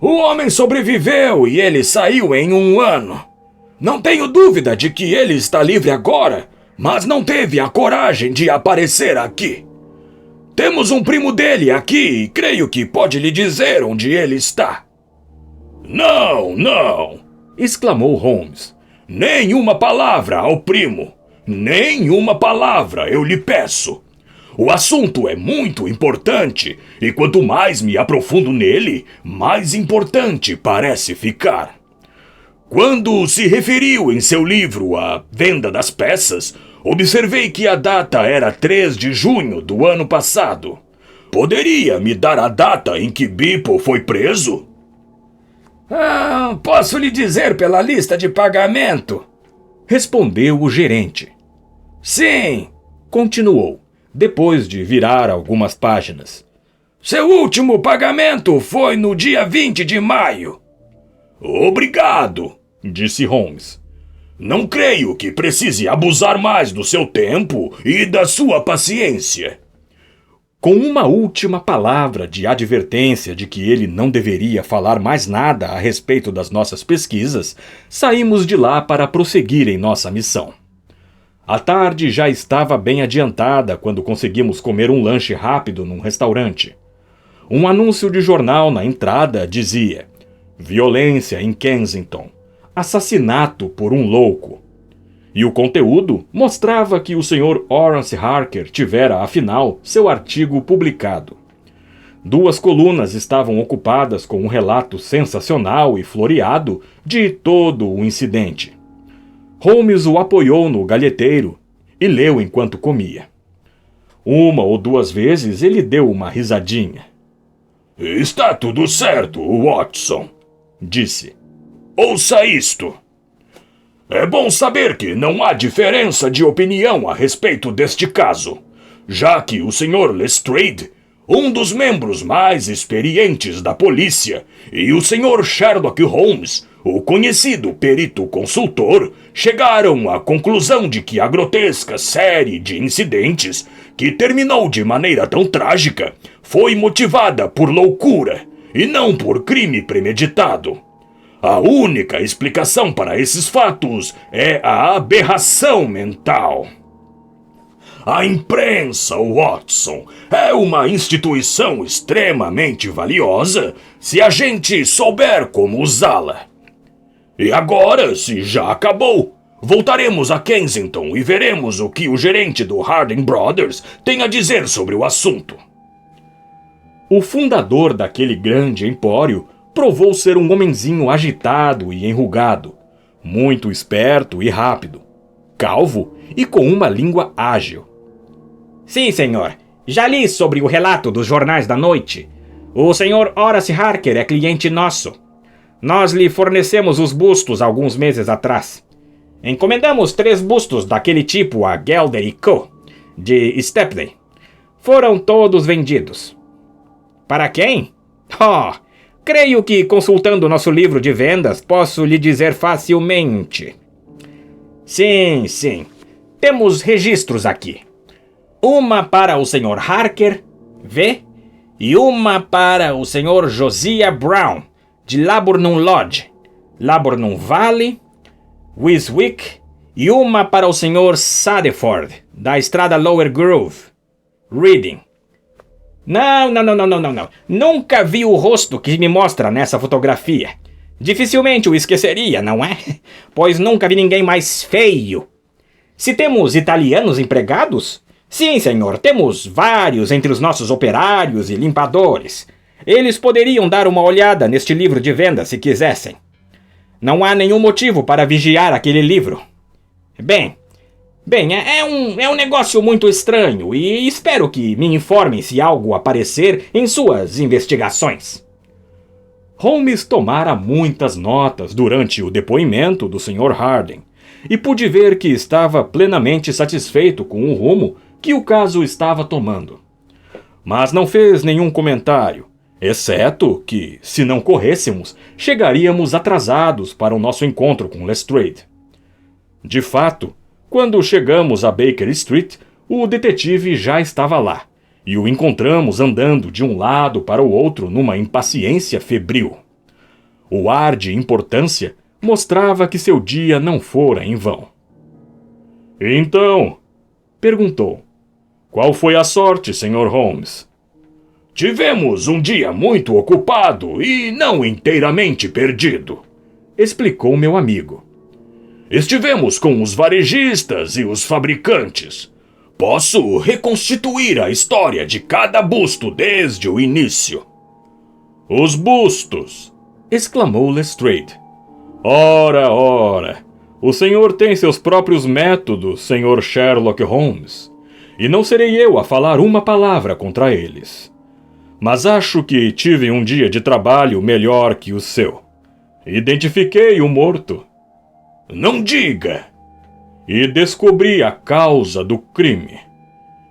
O homem sobreviveu e ele saiu em 1 ano. Não tenho dúvida de que ele está livre agora, mas não teve a coragem de aparecer aqui. Temos um primo dele aqui e creio que pode lhe dizer onde ele está. Não, não! Exclamou Holmes. Nenhuma palavra ao primo. Nenhuma palavra, eu lhe peço. O assunto é muito importante e quanto mais me aprofundo nele, mais importante parece ficar. Quando se referiu em seu livro à venda das peças, observei que a data era 3 de junho do ano passado. Poderia me dar a data em que Bipo foi preso? Posso lhe dizer pela lista de pagamento, respondeu o gerente. Sim, continuou, depois de virar algumas páginas. Seu último pagamento foi no dia 20 de maio. Obrigado, disse Holmes. Não creio que precise abusar mais do seu tempo e da sua paciência. Com uma última palavra de advertência de que ele não deveria falar mais nada a respeito das nossas pesquisas, saímos de lá para prosseguir em nossa missão. A tarde já estava bem adiantada quando conseguimos comer um lanche rápido num restaurante. Um anúncio de jornal na entrada dizia: violência em Kensington. Assassinato por um louco. E o conteúdo mostrava que o Sr. Horace Harker tivera, afinal, seu artigo publicado. 2 colunas estavam ocupadas com um relato sensacional e floreado de todo o incidente. Holmes o apoiou no galheteiro e leu enquanto comia. 1 ou 2 vezes ele deu uma risadinha. Está tudo certo, Watson, disse. Ouça isto. É bom saber que não há diferença de opinião a respeito deste caso, já que o Sr. Lestrade, um dos membros mais experientes da polícia, e o Sr. Sherlock Holmes, o conhecido perito consultor, chegaram à conclusão de que a grotesca série de incidentes, que terminou de maneira tão trágica, foi motivada por loucura e não por crime premeditado. A única explicação para esses fatos é a aberração mental. A imprensa, Watson, é uma instituição extremamente valiosa se a gente souber como usá-la. E agora, se já acabou, voltaremos a Kensington e veremos o que o gerente do Harding Brothers tem a dizer sobre o assunto. O fundador daquele grande empório provou ser um homenzinho agitado e enrugado, muito esperto e rápido, calvo e com uma língua ágil. Sim, senhor. Já li sobre o relato dos jornais da noite. O senhor Horace Harker é cliente nosso. Nós lhe fornecemos os bustos alguns meses atrás. Encomendamos 3 bustos daquele tipo a Gelder Co., de Stepney. Foram todos vendidos. Para quem? Oh, creio que consultando nosso livro de vendas posso lhe dizer facilmente. Sim. Temos registros aqui. Uma para o Sr. Harker, V, e uma para o Sr. Josiah Brown, de Laburnum Lodge, Laburnum Valley, Wiswick, e uma para o Sr. Sadeford, da estrada Lower Grove, Reading. Não. Nunca vi o rosto que me mostra nessa fotografia. Dificilmente o esqueceria, não é? Pois nunca vi ninguém mais feio. Se temos italianos empregados? Sim, senhor, temos vários entre os nossos operários e limpadores. Eles poderiam dar uma olhada neste livro de venda se quisessem. Não há nenhum motivo para vigiar aquele livro. Bem, é um negócio muito estranho e espero que me informem se algo aparecer em suas investigações. Holmes tomara muitas notas durante o depoimento do Sr. Harding e pude ver que estava plenamente satisfeito com o rumo que o caso estava tomando. Mas não fez nenhum comentário, exceto que, se não corrêssemos, chegaríamos atrasados para o nosso encontro com Lestrade. De fato, quando chegamos a Baker Street, o detetive já estava lá, e o encontramos andando de um lado para o outro numa impaciência febril. O ar de importância mostrava que seu dia não fora em vão. Então, perguntou, qual foi a sorte, Sr. Holmes? Tivemos um dia muito ocupado e não inteiramente perdido, explicou meu amigo. Estivemos com os varejistas e os fabricantes. Posso reconstituir a história de cada busto desde o início. Os bustos! Exclamou Lestrade. Ora! O senhor tem seus próprios métodos, Sr. Sherlock Holmes. E não serei eu a falar uma palavra contra eles. Mas acho que tive um dia de trabalho melhor que o seu. Identifiquei o morto. Não diga! E descobri a causa do crime.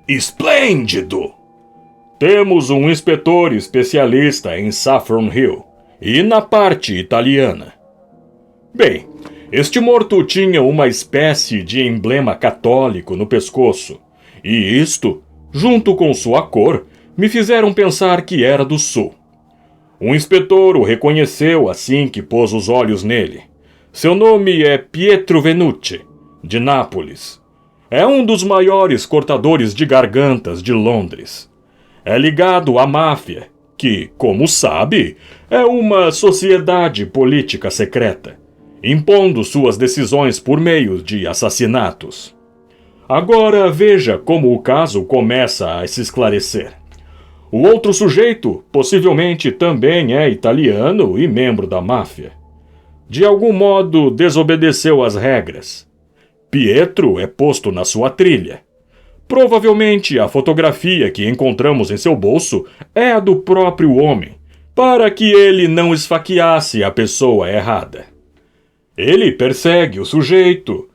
Esplêndido! Temos um inspetor especialista em Saffron Hill e na parte italiana. Bem, este morto tinha uma espécie de emblema católico no pescoço, e isto, junto com sua cor, me fizeram pensar que era do sul. O inspetor o reconheceu assim que pôs os olhos nele. Seu nome é Pietro Venucci, de Nápoles. É um dos maiores cortadores de gargantas de Londres. É ligado à máfia, que, como sabe, é uma sociedade política secreta, impondo suas decisões por meio de assassinatos. Agora veja como o caso começa a se esclarecer. O outro sujeito possivelmente também é italiano e membro da máfia. De algum modo desobedeceu às regras. Pietro é posto na sua trilha. Provavelmente a fotografia que encontramos em seu bolso é a do próprio homem, para que ele não esfaqueasse a pessoa errada. Ele persegue o sujeito,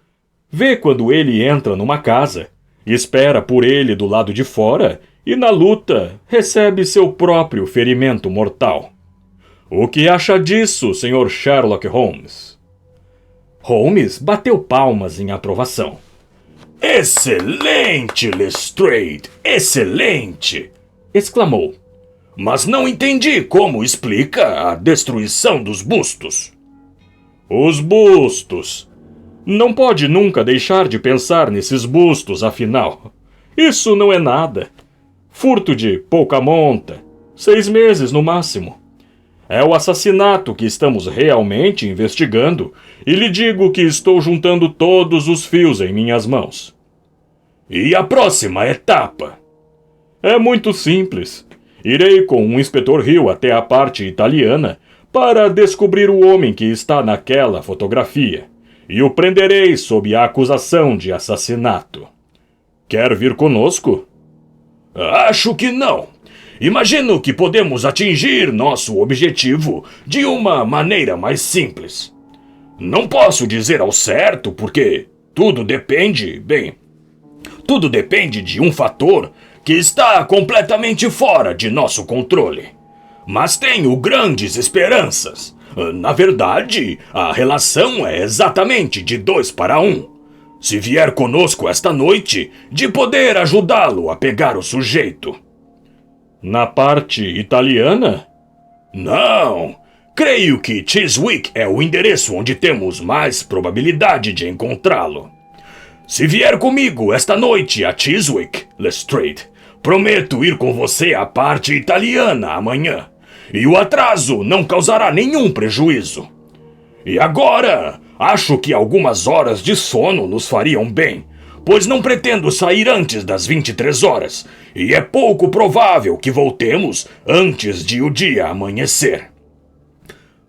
vê quando ele entra numa casa, espera por ele do lado de fora e, na luta, recebe seu próprio ferimento mortal. O que acha disso, Sr. Sherlock Holmes? Holmes bateu palmas em aprovação. Excelente, Lestrade! Excelente! Exclamou. Mas não entendi como explica a destruição dos bustos. Os bustos! Não pode nunca deixar de pensar nesses bustos, afinal. Isso não é nada. Furto de pouca monta. 6 meses no máximo. É o assassinato que estamos realmente investigando, e lhe digo que estou juntando todos os fios em minhas mãos. E a próxima etapa? É muito simples. Irei com o inspetor Hill até a parte italiana para descobrir o homem que está naquela fotografia e o prenderei sob a acusação de assassinato. Quer vir conosco? Acho que não. Imagino que podemos atingir nosso objetivo de uma maneira mais simples. Não posso dizer ao certo porque tudo depende de um fator que está completamente fora de nosso controle. Mas tenho grandes esperanças. Na verdade, a relação é exatamente de 2 para 1. Se vier conosco esta noite, de poder ajudá-lo a pegar o sujeito. Na parte italiana? Não. Creio que Chiswick é o endereço onde temos mais probabilidade de encontrá-lo. Se vier comigo esta noite a Chiswick, Lestrade, prometo ir com você à parte italiana amanhã. E o atraso não causará nenhum prejuízo. E agora, acho que algumas horas de sono nos fariam bem, pois não pretendo sair antes das 23 horas, e é pouco provável que voltemos antes de o dia amanhecer.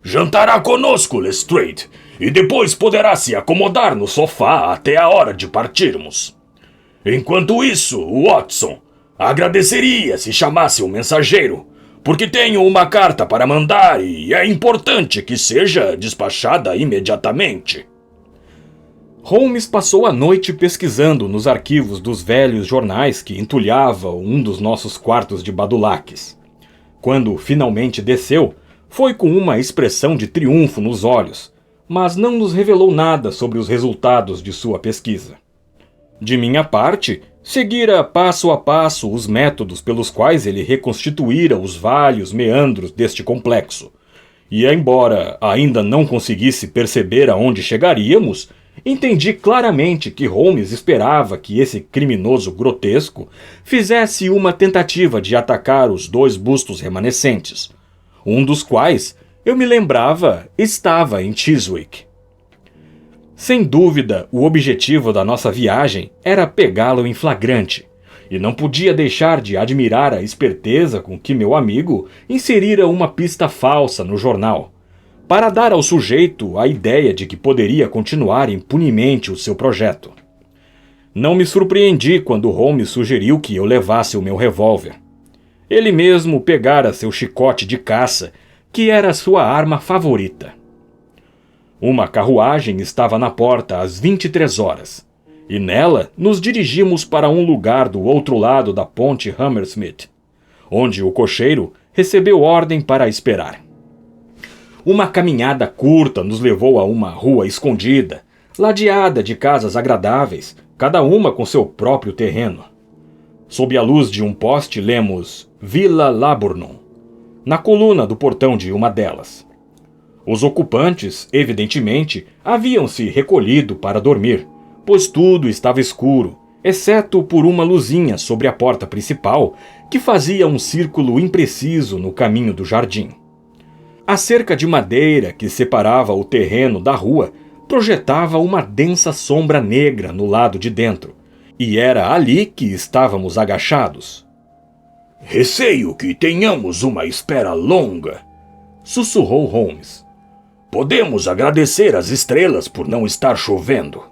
Jantará conosco, Lestrade, e depois poderá se acomodar no sofá até a hora de partirmos. Enquanto isso, Watson, agradeceria se chamasse um mensageiro, porque tenho uma carta para mandar e é importante que seja despachada imediatamente. Holmes passou a noite pesquisando nos arquivos dos velhos jornais que entulhavam um dos nossos quartos de badulaques. Quando finalmente desceu, foi com uma expressão de triunfo nos olhos, mas não nos revelou nada sobre os resultados de sua pesquisa. De minha parte, seguira passo a passo os métodos pelos quais ele reconstituíra os vários meandros deste complexo. E, embora ainda não conseguisse perceber aonde chegaríamos, entendi claramente que Holmes esperava que esse criminoso grotesco fizesse uma tentativa de atacar os 2 bustos remanescentes, um dos quais, eu me lembrava, estava em Chiswick. Sem dúvida, o objetivo da nossa viagem era pegá-lo em flagrante, e não podia deixar de admirar a esperteza com que meu amigo inserira uma pista falsa no jornal, para dar ao sujeito a ideia de que poderia continuar impunemente o seu projeto. Não me surpreendi quando Holmes sugeriu que eu levasse o meu revólver. Ele mesmo pegara seu chicote de caça, que era sua arma favorita. Uma carruagem estava na porta às 23 horas, e nela nos dirigimos para um lugar do outro lado da ponte Hammersmith, onde o cocheiro recebeu ordem para esperar. Uma caminhada curta nos levou a uma rua escondida, ladeada de casas agradáveis, cada uma com seu próprio terreno. Sob a luz de um poste lemos Villa Laburnum, na coluna do portão de uma delas. Os ocupantes, evidentemente, haviam se recolhido para dormir, pois tudo estava escuro, exceto por uma luzinha sobre a porta principal, que fazia um círculo impreciso no caminho do jardim. A cerca de madeira que separava o terreno da rua projetava uma densa sombra negra no lado de dentro, e era ali que estávamos agachados. Receio que tenhamos uma espera longa, sussurrou Holmes. Podemos agradecer às estrelas por não estar chovendo.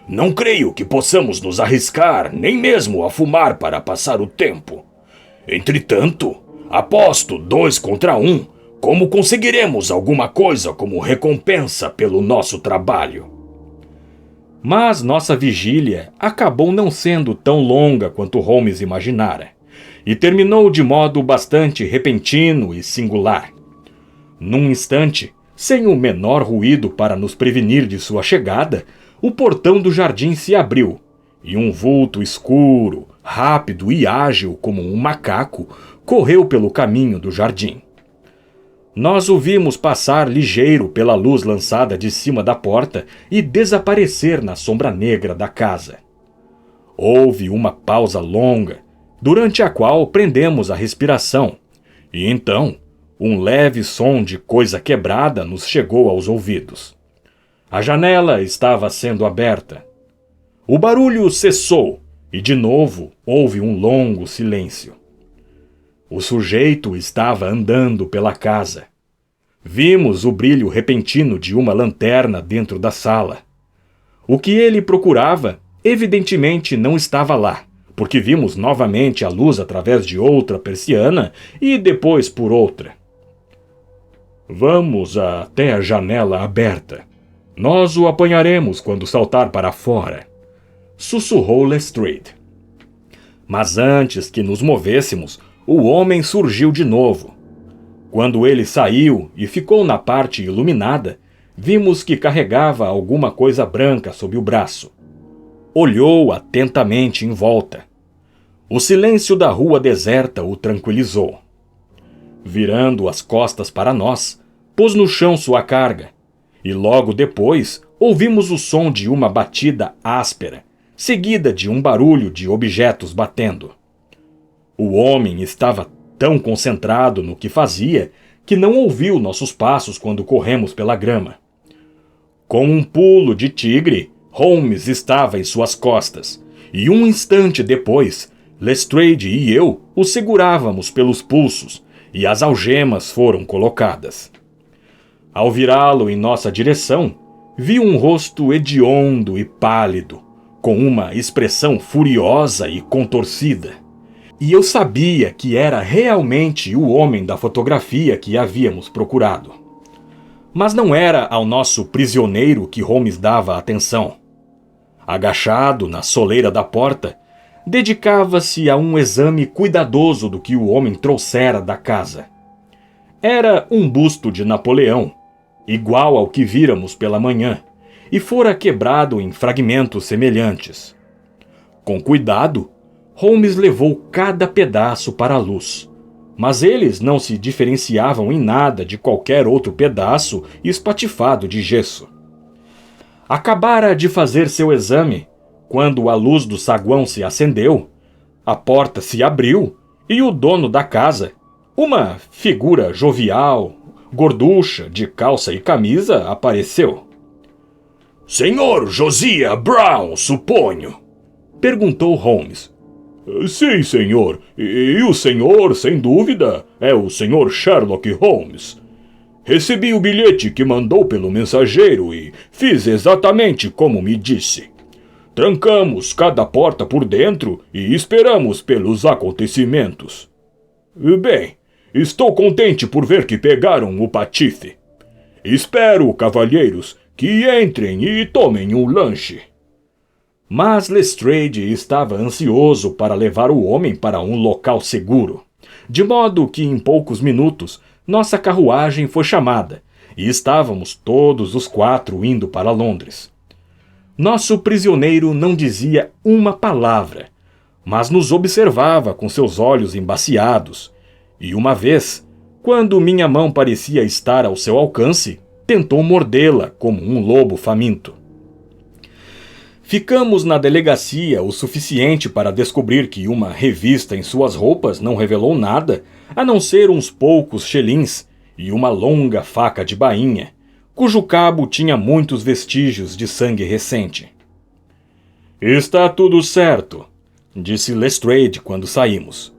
Não creio que possamos nos arriscar nem mesmo a fumar para passar o tempo. Entretanto, aposto 2 contra 1 como conseguiremos alguma coisa como recompensa pelo nosso trabalho. Mas nossa vigília acabou não sendo tão longa quanto Holmes imaginara, e terminou de modo bastante repentino e singular. Num instante, sem o menor ruído para nos prevenir de sua chegada, o portão do jardim se abriu, e um vulto escuro, rápido e ágil como um macaco, correu pelo caminho do jardim. Nós o vimos passar ligeiro pela luz lançada de cima da porta e desaparecer na sombra negra da casa. Houve uma pausa longa, durante a qual prendemos a respiração, e então um leve som de coisa quebrada nos chegou aos ouvidos. A janela estava sendo aberta. O barulho cessou e de novo houve um longo silêncio. O sujeito estava andando pela casa. Vimos o brilho repentino de uma lanterna dentro da sala. O que ele procurava, evidentemente não estava lá, porque vimos novamente a luz através de outra persiana e depois por outra. Vamos até a janela aberta. Nós o apanharemos quando saltar para fora, sussurrou Lestrade. Mas antes que nos movêssemos, o homem surgiu de novo. Quando ele saiu e ficou na parte iluminada, vimos que carregava alguma coisa branca sob o braço. Olhou atentamente em volta. O silêncio da rua deserta o tranquilizou. Virando as costas para nós, pôs no chão sua carga, e logo depois ouvimos o som de uma batida áspera, seguida de um barulho de objetos batendo. O homem estava tão concentrado no que fazia que não ouviu nossos passos quando corremos pela grama. Com um pulo de tigre, Holmes estava em suas costas, e um instante depois, Lestrade e eu o segurávamos pelos pulsos, e as algemas foram colocadas. Ao virá-lo em nossa direção, vi um rosto hediondo e pálido, com uma expressão furiosa e contorcida. E eu sabia que era realmente o homem da fotografia que havíamos procurado. Mas não era ao nosso prisioneiro que Holmes dava atenção. Agachado na soleira da porta, dedicava-se a um exame cuidadoso do que o homem trouxera da casa. Era um busto de Napoleão, igual ao que víramos pela manhã, e fora quebrado em fragmentos semelhantes. Com cuidado, Holmes levou cada pedaço para a luz, mas eles não se diferenciavam em nada de qualquer outro pedaço espatifado de gesso. Acabara de fazer seu exame, quando a luz do saguão se acendeu, a porta se abriu e o dono da casa, uma figura jovial, gorducha, de calça e camisa, apareceu. Senhor Josiah Brown, suponho? Perguntou Holmes. Sim, senhor. E o senhor, sem dúvida, é o senhor Sherlock Holmes. Recebi o bilhete que mandou pelo mensageiro e fiz exatamente como me disse. Trancamos cada porta por dentro e esperamos pelos acontecimentos. Bem, estou contente por ver que pegaram o patife. Espero, cavalheiros, que entrem e tomem um lanche. Mas Lestrade estava ansioso para levar o homem para um local seguro, de modo que em poucos minutos nossa carruagem foi chamada e estávamos todos os 4 indo para Londres. Nosso prisioneiro não dizia uma palavra, mas nos observava com seus olhos embaciados, e uma vez, quando minha mão parecia estar ao seu alcance, tentou mordê-la como um lobo faminto. Ficamos na delegacia o suficiente para descobrir que uma revista em suas roupas não revelou nada, a não ser uns poucos xelins e uma longa faca de bainha, cujo cabo tinha muitos vestígios de sangue recente. Está tudo certo, disse Lestrade quando saímos.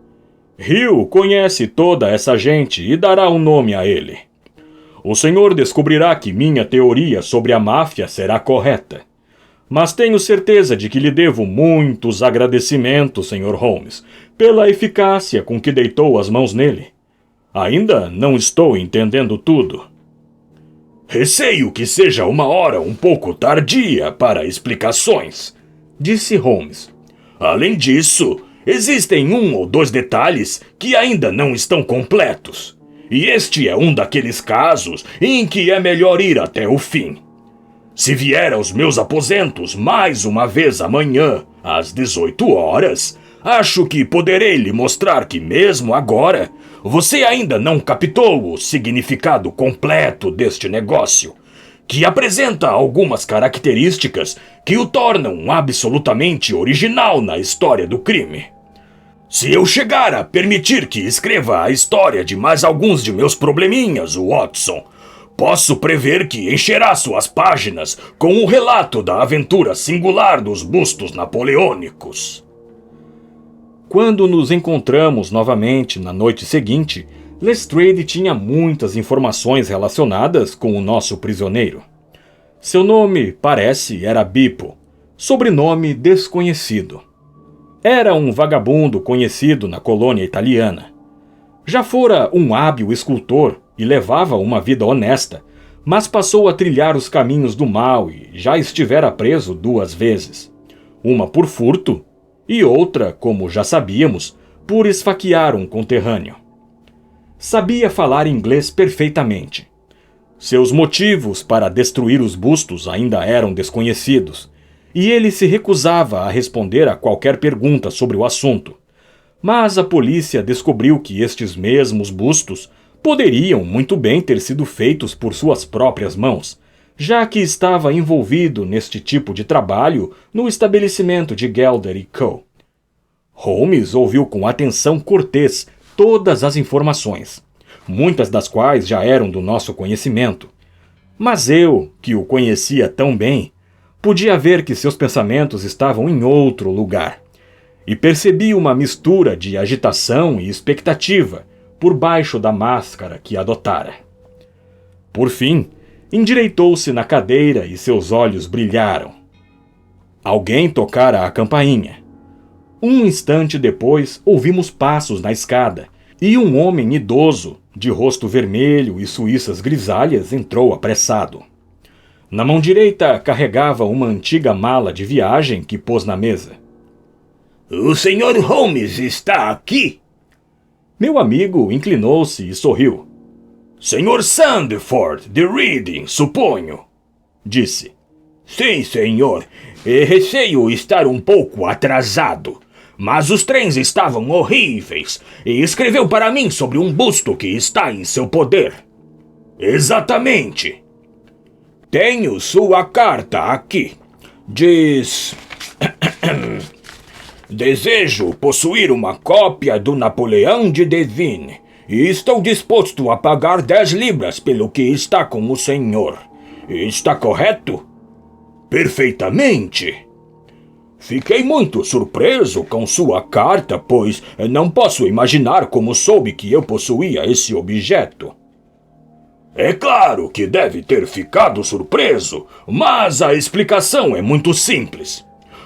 Hill conhece toda essa gente e dará um nome a ele. O senhor descobrirá que minha teoria sobre a máfia será correta. Mas tenho certeza de que lhe devo muitos agradecimentos, Sr. Holmes, pela eficácia com que deitou as mãos nele. Ainda não estou entendendo tudo. Receio que seja uma hora um pouco tardia para explicações, disse Holmes. Além disso, existem 1 ou 2 detalhes que ainda não estão completos. E este é um daqueles casos em que é melhor ir até o fim. Se vier aos meus aposentos mais uma vez amanhã, às 18 horas, acho que poderei lhe mostrar que mesmo agora, você ainda não captou o significado completo deste negócio, que apresenta algumas características que o tornam absolutamente original na história do crime. Se eu chegar a permitir que escreva a história de mais alguns de meus probleminhas, Watson, posso prever que encherá suas páginas com o relato da aventura singular dos bustos napoleônicos. Quando nos encontramos novamente na noite seguinte, Lestrade tinha muitas informações relacionadas com o nosso prisioneiro. Seu nome, parece, era Bipo, sobrenome desconhecido. Era um vagabundo conhecido na colônia italiana. Já fora um hábil escultor e levava uma vida honesta, mas passou a trilhar os caminhos do mal e já estivera preso 2 vezes. Uma por furto e outra, como já sabíamos, por esfaquear um conterrâneo. Sabia falar inglês perfeitamente. Seus motivos para destruir os bustos ainda eram desconhecidos, e ele se recusava a responder a qualquer pergunta sobre o assunto. Mas a polícia descobriu que estes mesmos bustos poderiam muito bem ter sido feitos por suas próprias mãos, já que estava envolvido neste tipo de trabalho no estabelecimento de Gelder & Co. Holmes ouviu com atenção cortês todas as informações, muitas das quais já eram do nosso conhecimento. Mas eu, que o conhecia tão bem, podia ver que seus pensamentos estavam em outro lugar, e percebi uma mistura de agitação e expectativa por baixo da máscara que adotara. Por fim, endireitou-se na cadeira e seus olhos brilharam. Alguém tocara a campainha. Um instante depois, ouvimos passos na escada, e um homem idoso, de rosto vermelho e suíças grisalhas, entrou apressado. Na mão direita carregava uma antiga mala de viagem que pôs na mesa. O Sr. Holmes está aqui? Meu amigo inclinou-se e sorriu. Sr. Sandford, de Reading, suponho, disse. Sim, senhor. Receio estar um pouco atrasado. Mas os trens estavam horríveis e escreveu para mim sobre um busto que está em seu poder. Exatamente. Tenho sua carta aqui. Diz... Desejo possuir uma cópia do Napoleão de Devine e estou disposto a pagar 10 libras pelo que está com o senhor. Está correto? Perfeitamente. Fiquei muito surpreso com sua carta, pois não posso imaginar como soube que eu possuía esse objeto. É claro que deve ter ficado surpreso, mas a explicação é muito simples.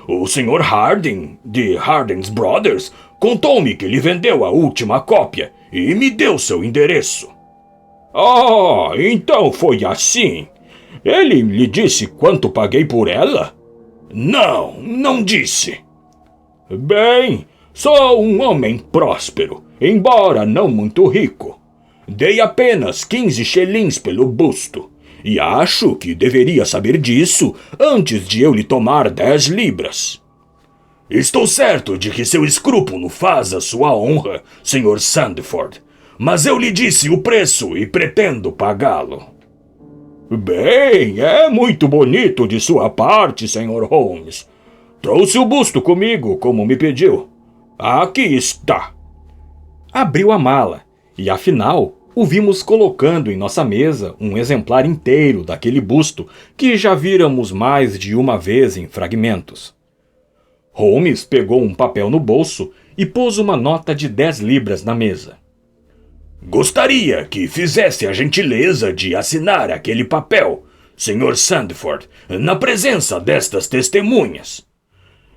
O Sr. Harding, de Harding's Brothers, contou-me que lhe vendeu a última cópia e me deu seu endereço. Ah, então foi assim. Ele lhe disse quanto paguei por ela? Não disse. Bem, sou um homem próspero, embora não muito rico. Dei apenas 15 shillings pelo busto, e acho que deveria saber disso antes de eu lhe tomar 10 libras. Estou certo de que seu escrúpulo faz a sua honra, Sr. Sandford, mas eu lhe disse o preço e pretendo pagá-lo. Bem, é muito bonito de sua parte, Sr. Holmes. Trouxe o busto comigo, como me pediu. Aqui está. Abriu a mala, e afinal, o vimos colocando em nossa mesa um exemplar inteiro daquele busto que já víramos mais de uma vez em fragmentos. Holmes pegou um papel no bolso e pôs uma nota de 10 libras na mesa. Gostaria que fizesse a gentileza de assinar aquele papel, Sr. Sandford, na presença destas testemunhas.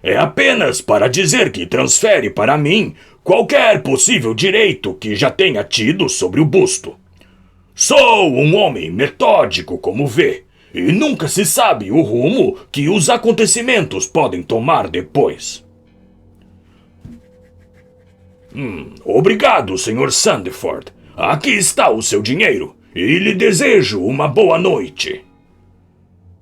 É apenas para dizer que transfere para mim qualquer possível direito que já tenha tido sobre o busto. Sou um homem metódico, como vê, e nunca se sabe o rumo que os acontecimentos podem tomar depois. Obrigado, Sr. Sandford. Aqui está o seu dinheiro e lhe desejo uma boa noite.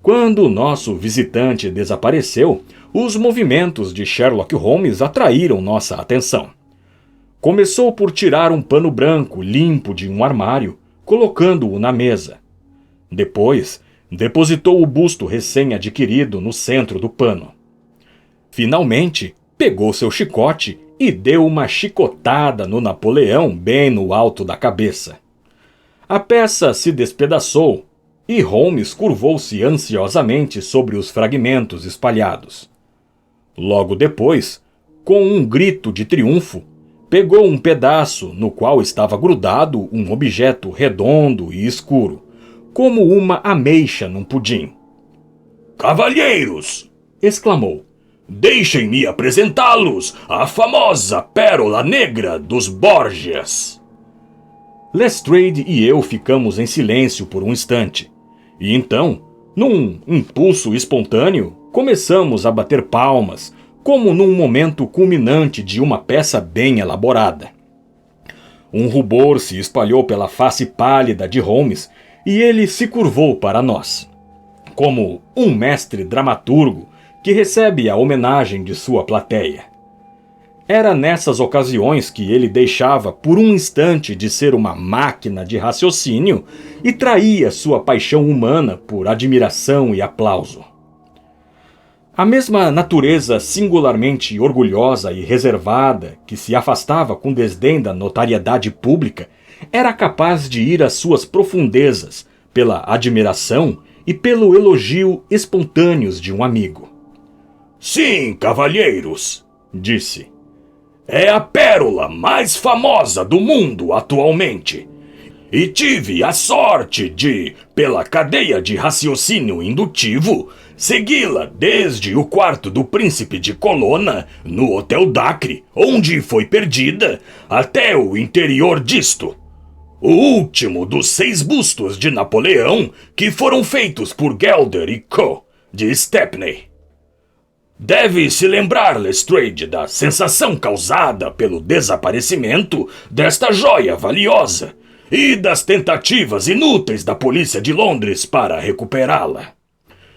Quando o nosso visitante desapareceu, os movimentos de Sherlock Holmes atraíram nossa atenção. Começou por tirar um pano branco limpo de um armário, colocando-o na mesa. Depois, depositou o busto recém-adquirido no centro do pano. Finalmente, pegou seu chicote e deu uma chicotada no Napoleão bem no alto da cabeça. A peça se despedaçou e Holmes curvou-se ansiosamente sobre os fragmentos espalhados. Logo depois, com um grito de triunfo, pegou um pedaço no qual estava grudado um objeto redondo e escuro, como uma ameixa num pudim. "Cavalheiros!" exclamou. "Deixem-me apresentá-los à famosa Pérola Negra dos Borgias." Lestrade e eu ficamos em silêncio por um instante, e então, num impulso espontâneo, começamos a bater palmas, como num momento culminante de uma peça bem elaborada. Um rubor se espalhou pela face pálida de Holmes e ele se curvou para nós, como um mestre dramaturgo que recebe a homenagem de sua plateia. Era nessas ocasiões que ele deixava por um instante de ser uma máquina de raciocínio e traía sua paixão humana por admiração e aplauso. A mesma natureza singularmente orgulhosa e reservada que se afastava com desdém da notariedade pública era capaz de ir às suas profundezas pela admiração e pelo elogio espontâneos de um amigo. "Sim, cavalheiros", disse. "É a pérola mais famosa do mundo atualmente. E tive a sorte de, pela cadeia de raciocínio indutivo, segui-la desde o quarto do príncipe de Colonna, no Hotel Dacre, onde foi perdida, até o interior disto. O último dos 6 bustos de Napoleão que foram feitos por Gelder e Co., de Stepney. Deve se lembrar, Lestrade, da sensação causada pelo desaparecimento desta joia valiosa e das tentativas inúteis da polícia de Londres para recuperá-la.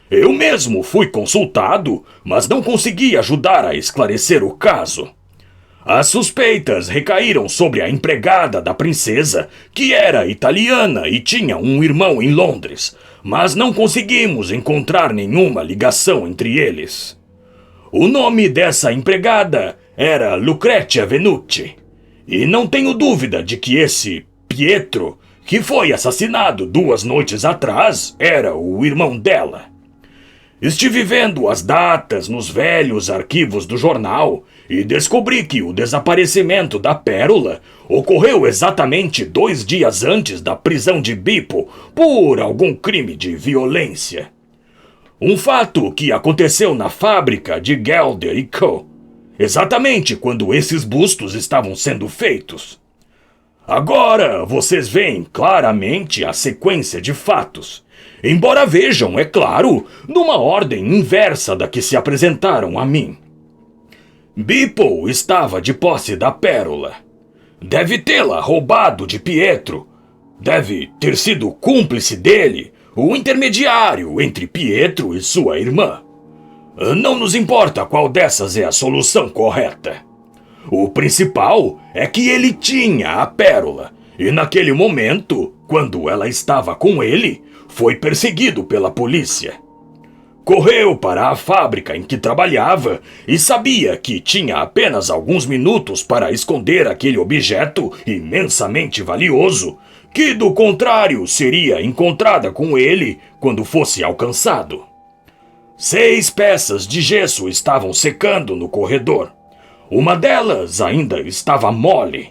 Eu mesmo fui consultado, mas não consegui ajudar a esclarecer o caso. As suspeitas recaíram sobre a empregada da princesa, que era italiana e tinha um irmão em Londres, mas não conseguimos encontrar nenhuma ligação entre eles. O nome dessa empregada era Lucrezia Venucci, e não tenho dúvida de que esse Pietro, que foi assassinado 2 noites atrás, era o irmão dela. Estive vendo as datas nos velhos arquivos do jornal e descobri que o desaparecimento da pérola ocorreu exatamente 2 dias antes da prisão de Bippo por algum crime de violência. Um fato que aconteceu na fábrica de Gelder e Co., exatamente quando esses bustos estavam sendo feitos. Agora vocês veem claramente a sequência de fatos, embora vejam, é claro, numa ordem inversa da que se apresentaram a mim. Bippo estava de posse da pérola. Deve tê-la roubado de Pietro. Deve ter sido cúmplice dele, o intermediário entre Pietro e sua irmã. Não nos importa qual dessas é a solução correta. O principal é que ele tinha a pérola, e naquele momento, quando ela estava com ele, foi perseguido pela polícia. Correu para a fábrica em que trabalhava e sabia que tinha apenas alguns minutos para esconder aquele objeto imensamente valioso, que do contrário seria encontrada com ele quando fosse alcançado. 6 peças de gesso estavam secando no corredor. Uma delas ainda estava mole.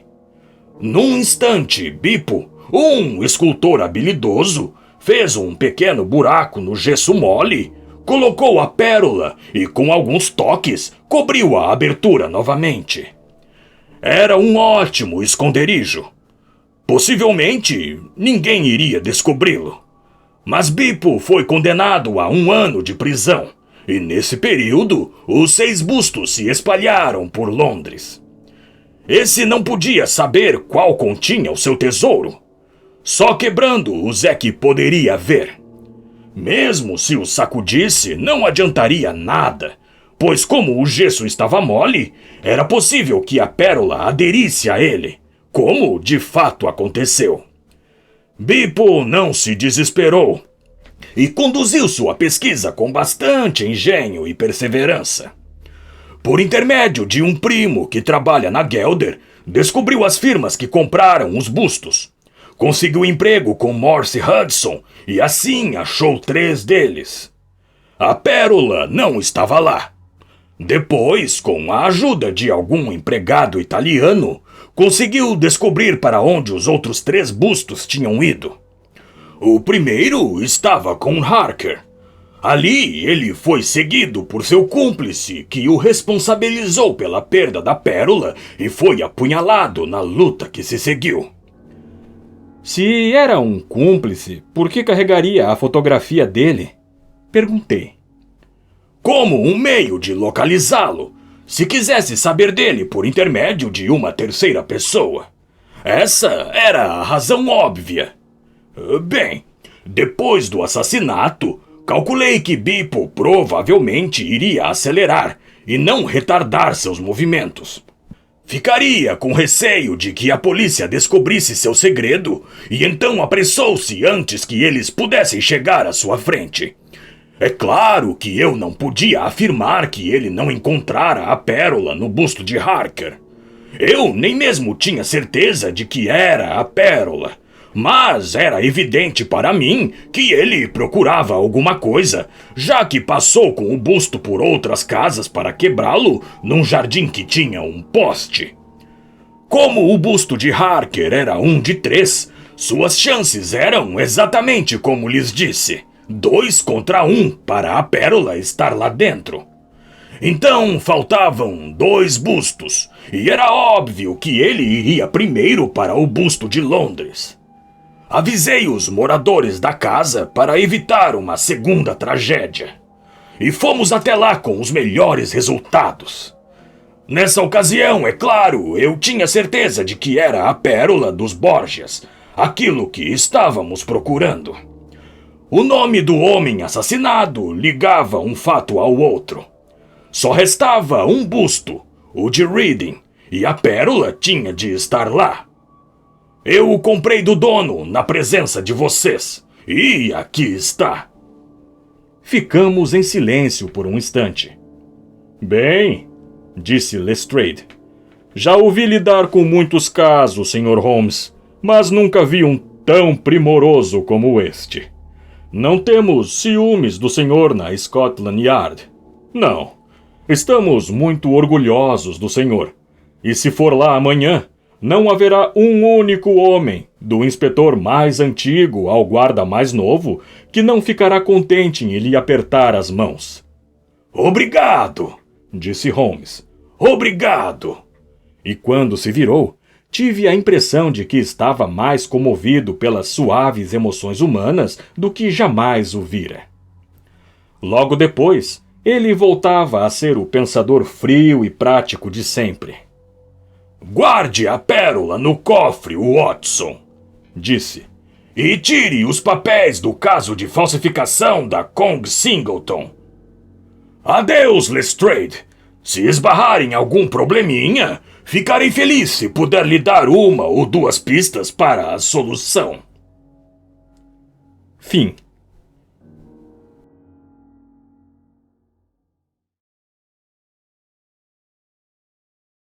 Num instante, Bippo, um escultor habilidoso, fez um pequeno buraco no gesso mole, colocou a pérola e, com alguns toques, cobriu a abertura novamente. Era um ótimo esconderijo. Possivelmente, ninguém iria descobri-lo. Mas Bippo foi condenado a 1 ano de prisão, e nesse período, os 6 bustos se espalharam por Londres. Esse não podia saber qual continha o seu tesouro. Só quebrando-os é que poderia ver. Mesmo se o sacudisse, não adiantaria nada, pois como o gesso estava mole, era possível que a pérola aderisse a ele, como de fato aconteceu. Bippo não se desesperou e conduziu sua pesquisa com bastante engenho e perseverança. Por intermédio de um primo que trabalha na Gelder, descobriu as firmas que compraram os bustos. Conseguiu emprego com Morse Hudson e assim achou 3 deles. A pérola não estava lá. Depois, com a ajuda de algum empregado italiano, conseguiu descobrir para onde os outros 3 bustos tinham ido. O primeiro estava com Harker. Ali, ele foi seguido por seu cúmplice, que o responsabilizou pela perda da pérola e foi apunhalado na luta que se seguiu. Se era um cúmplice, por que carregaria a fotografia dele? Perguntei. Como um meio de localizá-lo, se quisesse saber dele por intermédio de uma terceira pessoa. Essa era a razão óbvia. Bem, depois do assassinato, calculei que Bipo provavelmente iria acelerar e não retardar seus movimentos. Ficaria com receio de que a polícia descobrisse seu segredo e então apressou-se antes que eles pudessem chegar à sua frente. É claro que eu não podia afirmar que ele não encontrara a pérola no busto de Harker. Eu nem mesmo tinha certeza de que era a pérola. Mas era evidente para mim que ele procurava alguma coisa, já que passou com o busto por outras casas para quebrá-lo num jardim que tinha um poste. Como o busto de Harker era um de 3, suas chances eram exatamente como lhes disse, 2 contra 1 para a pérola estar lá dentro. Então faltavam 2 bustos, e era óbvio que ele iria primeiro para o busto de Londres. Avisei os moradores da casa para evitar uma segunda tragédia. E fomos até lá com os melhores resultados. Nessa ocasião, é claro, eu tinha certeza de que era a pérola dos Borgias, aquilo que estávamos procurando. O nome do homem assassinado ligava um fato ao outro. Só restava um busto, o de Reading, e a pérola tinha de estar lá. Eu o comprei do dono na presença de vocês, e aqui está. Ficamos em silêncio por um instante. Bem, disse Lestrade, já ouvi lidar com muitos casos, Sr. Holmes, mas nunca vi um tão primoroso como este. Não temos ciúmes do senhor na Scotland Yard. Não. Estamos muito orgulhosos do senhor. E se for lá amanhã, não haverá um único homem, do inspetor mais antigo ao guarda mais novo, que não ficará contente em lhe apertar as mãos. Obrigado, disse Holmes. Obrigado. E quando se virou, tive a impressão de que estava mais comovido pelas suaves emoções humanas do que jamais o vira. Logo depois, ele voltava a ser o pensador frio e prático de sempre. Guarde a pérola no cofre, Watson, disse, e tire os papéis do caso de falsificação da Kong Singleton. Adeus, Lestrade. Se esbarrar em algum probleminha, ficarei feliz se puder lhe dar 1 ou 2 pistas para a solução. Fim.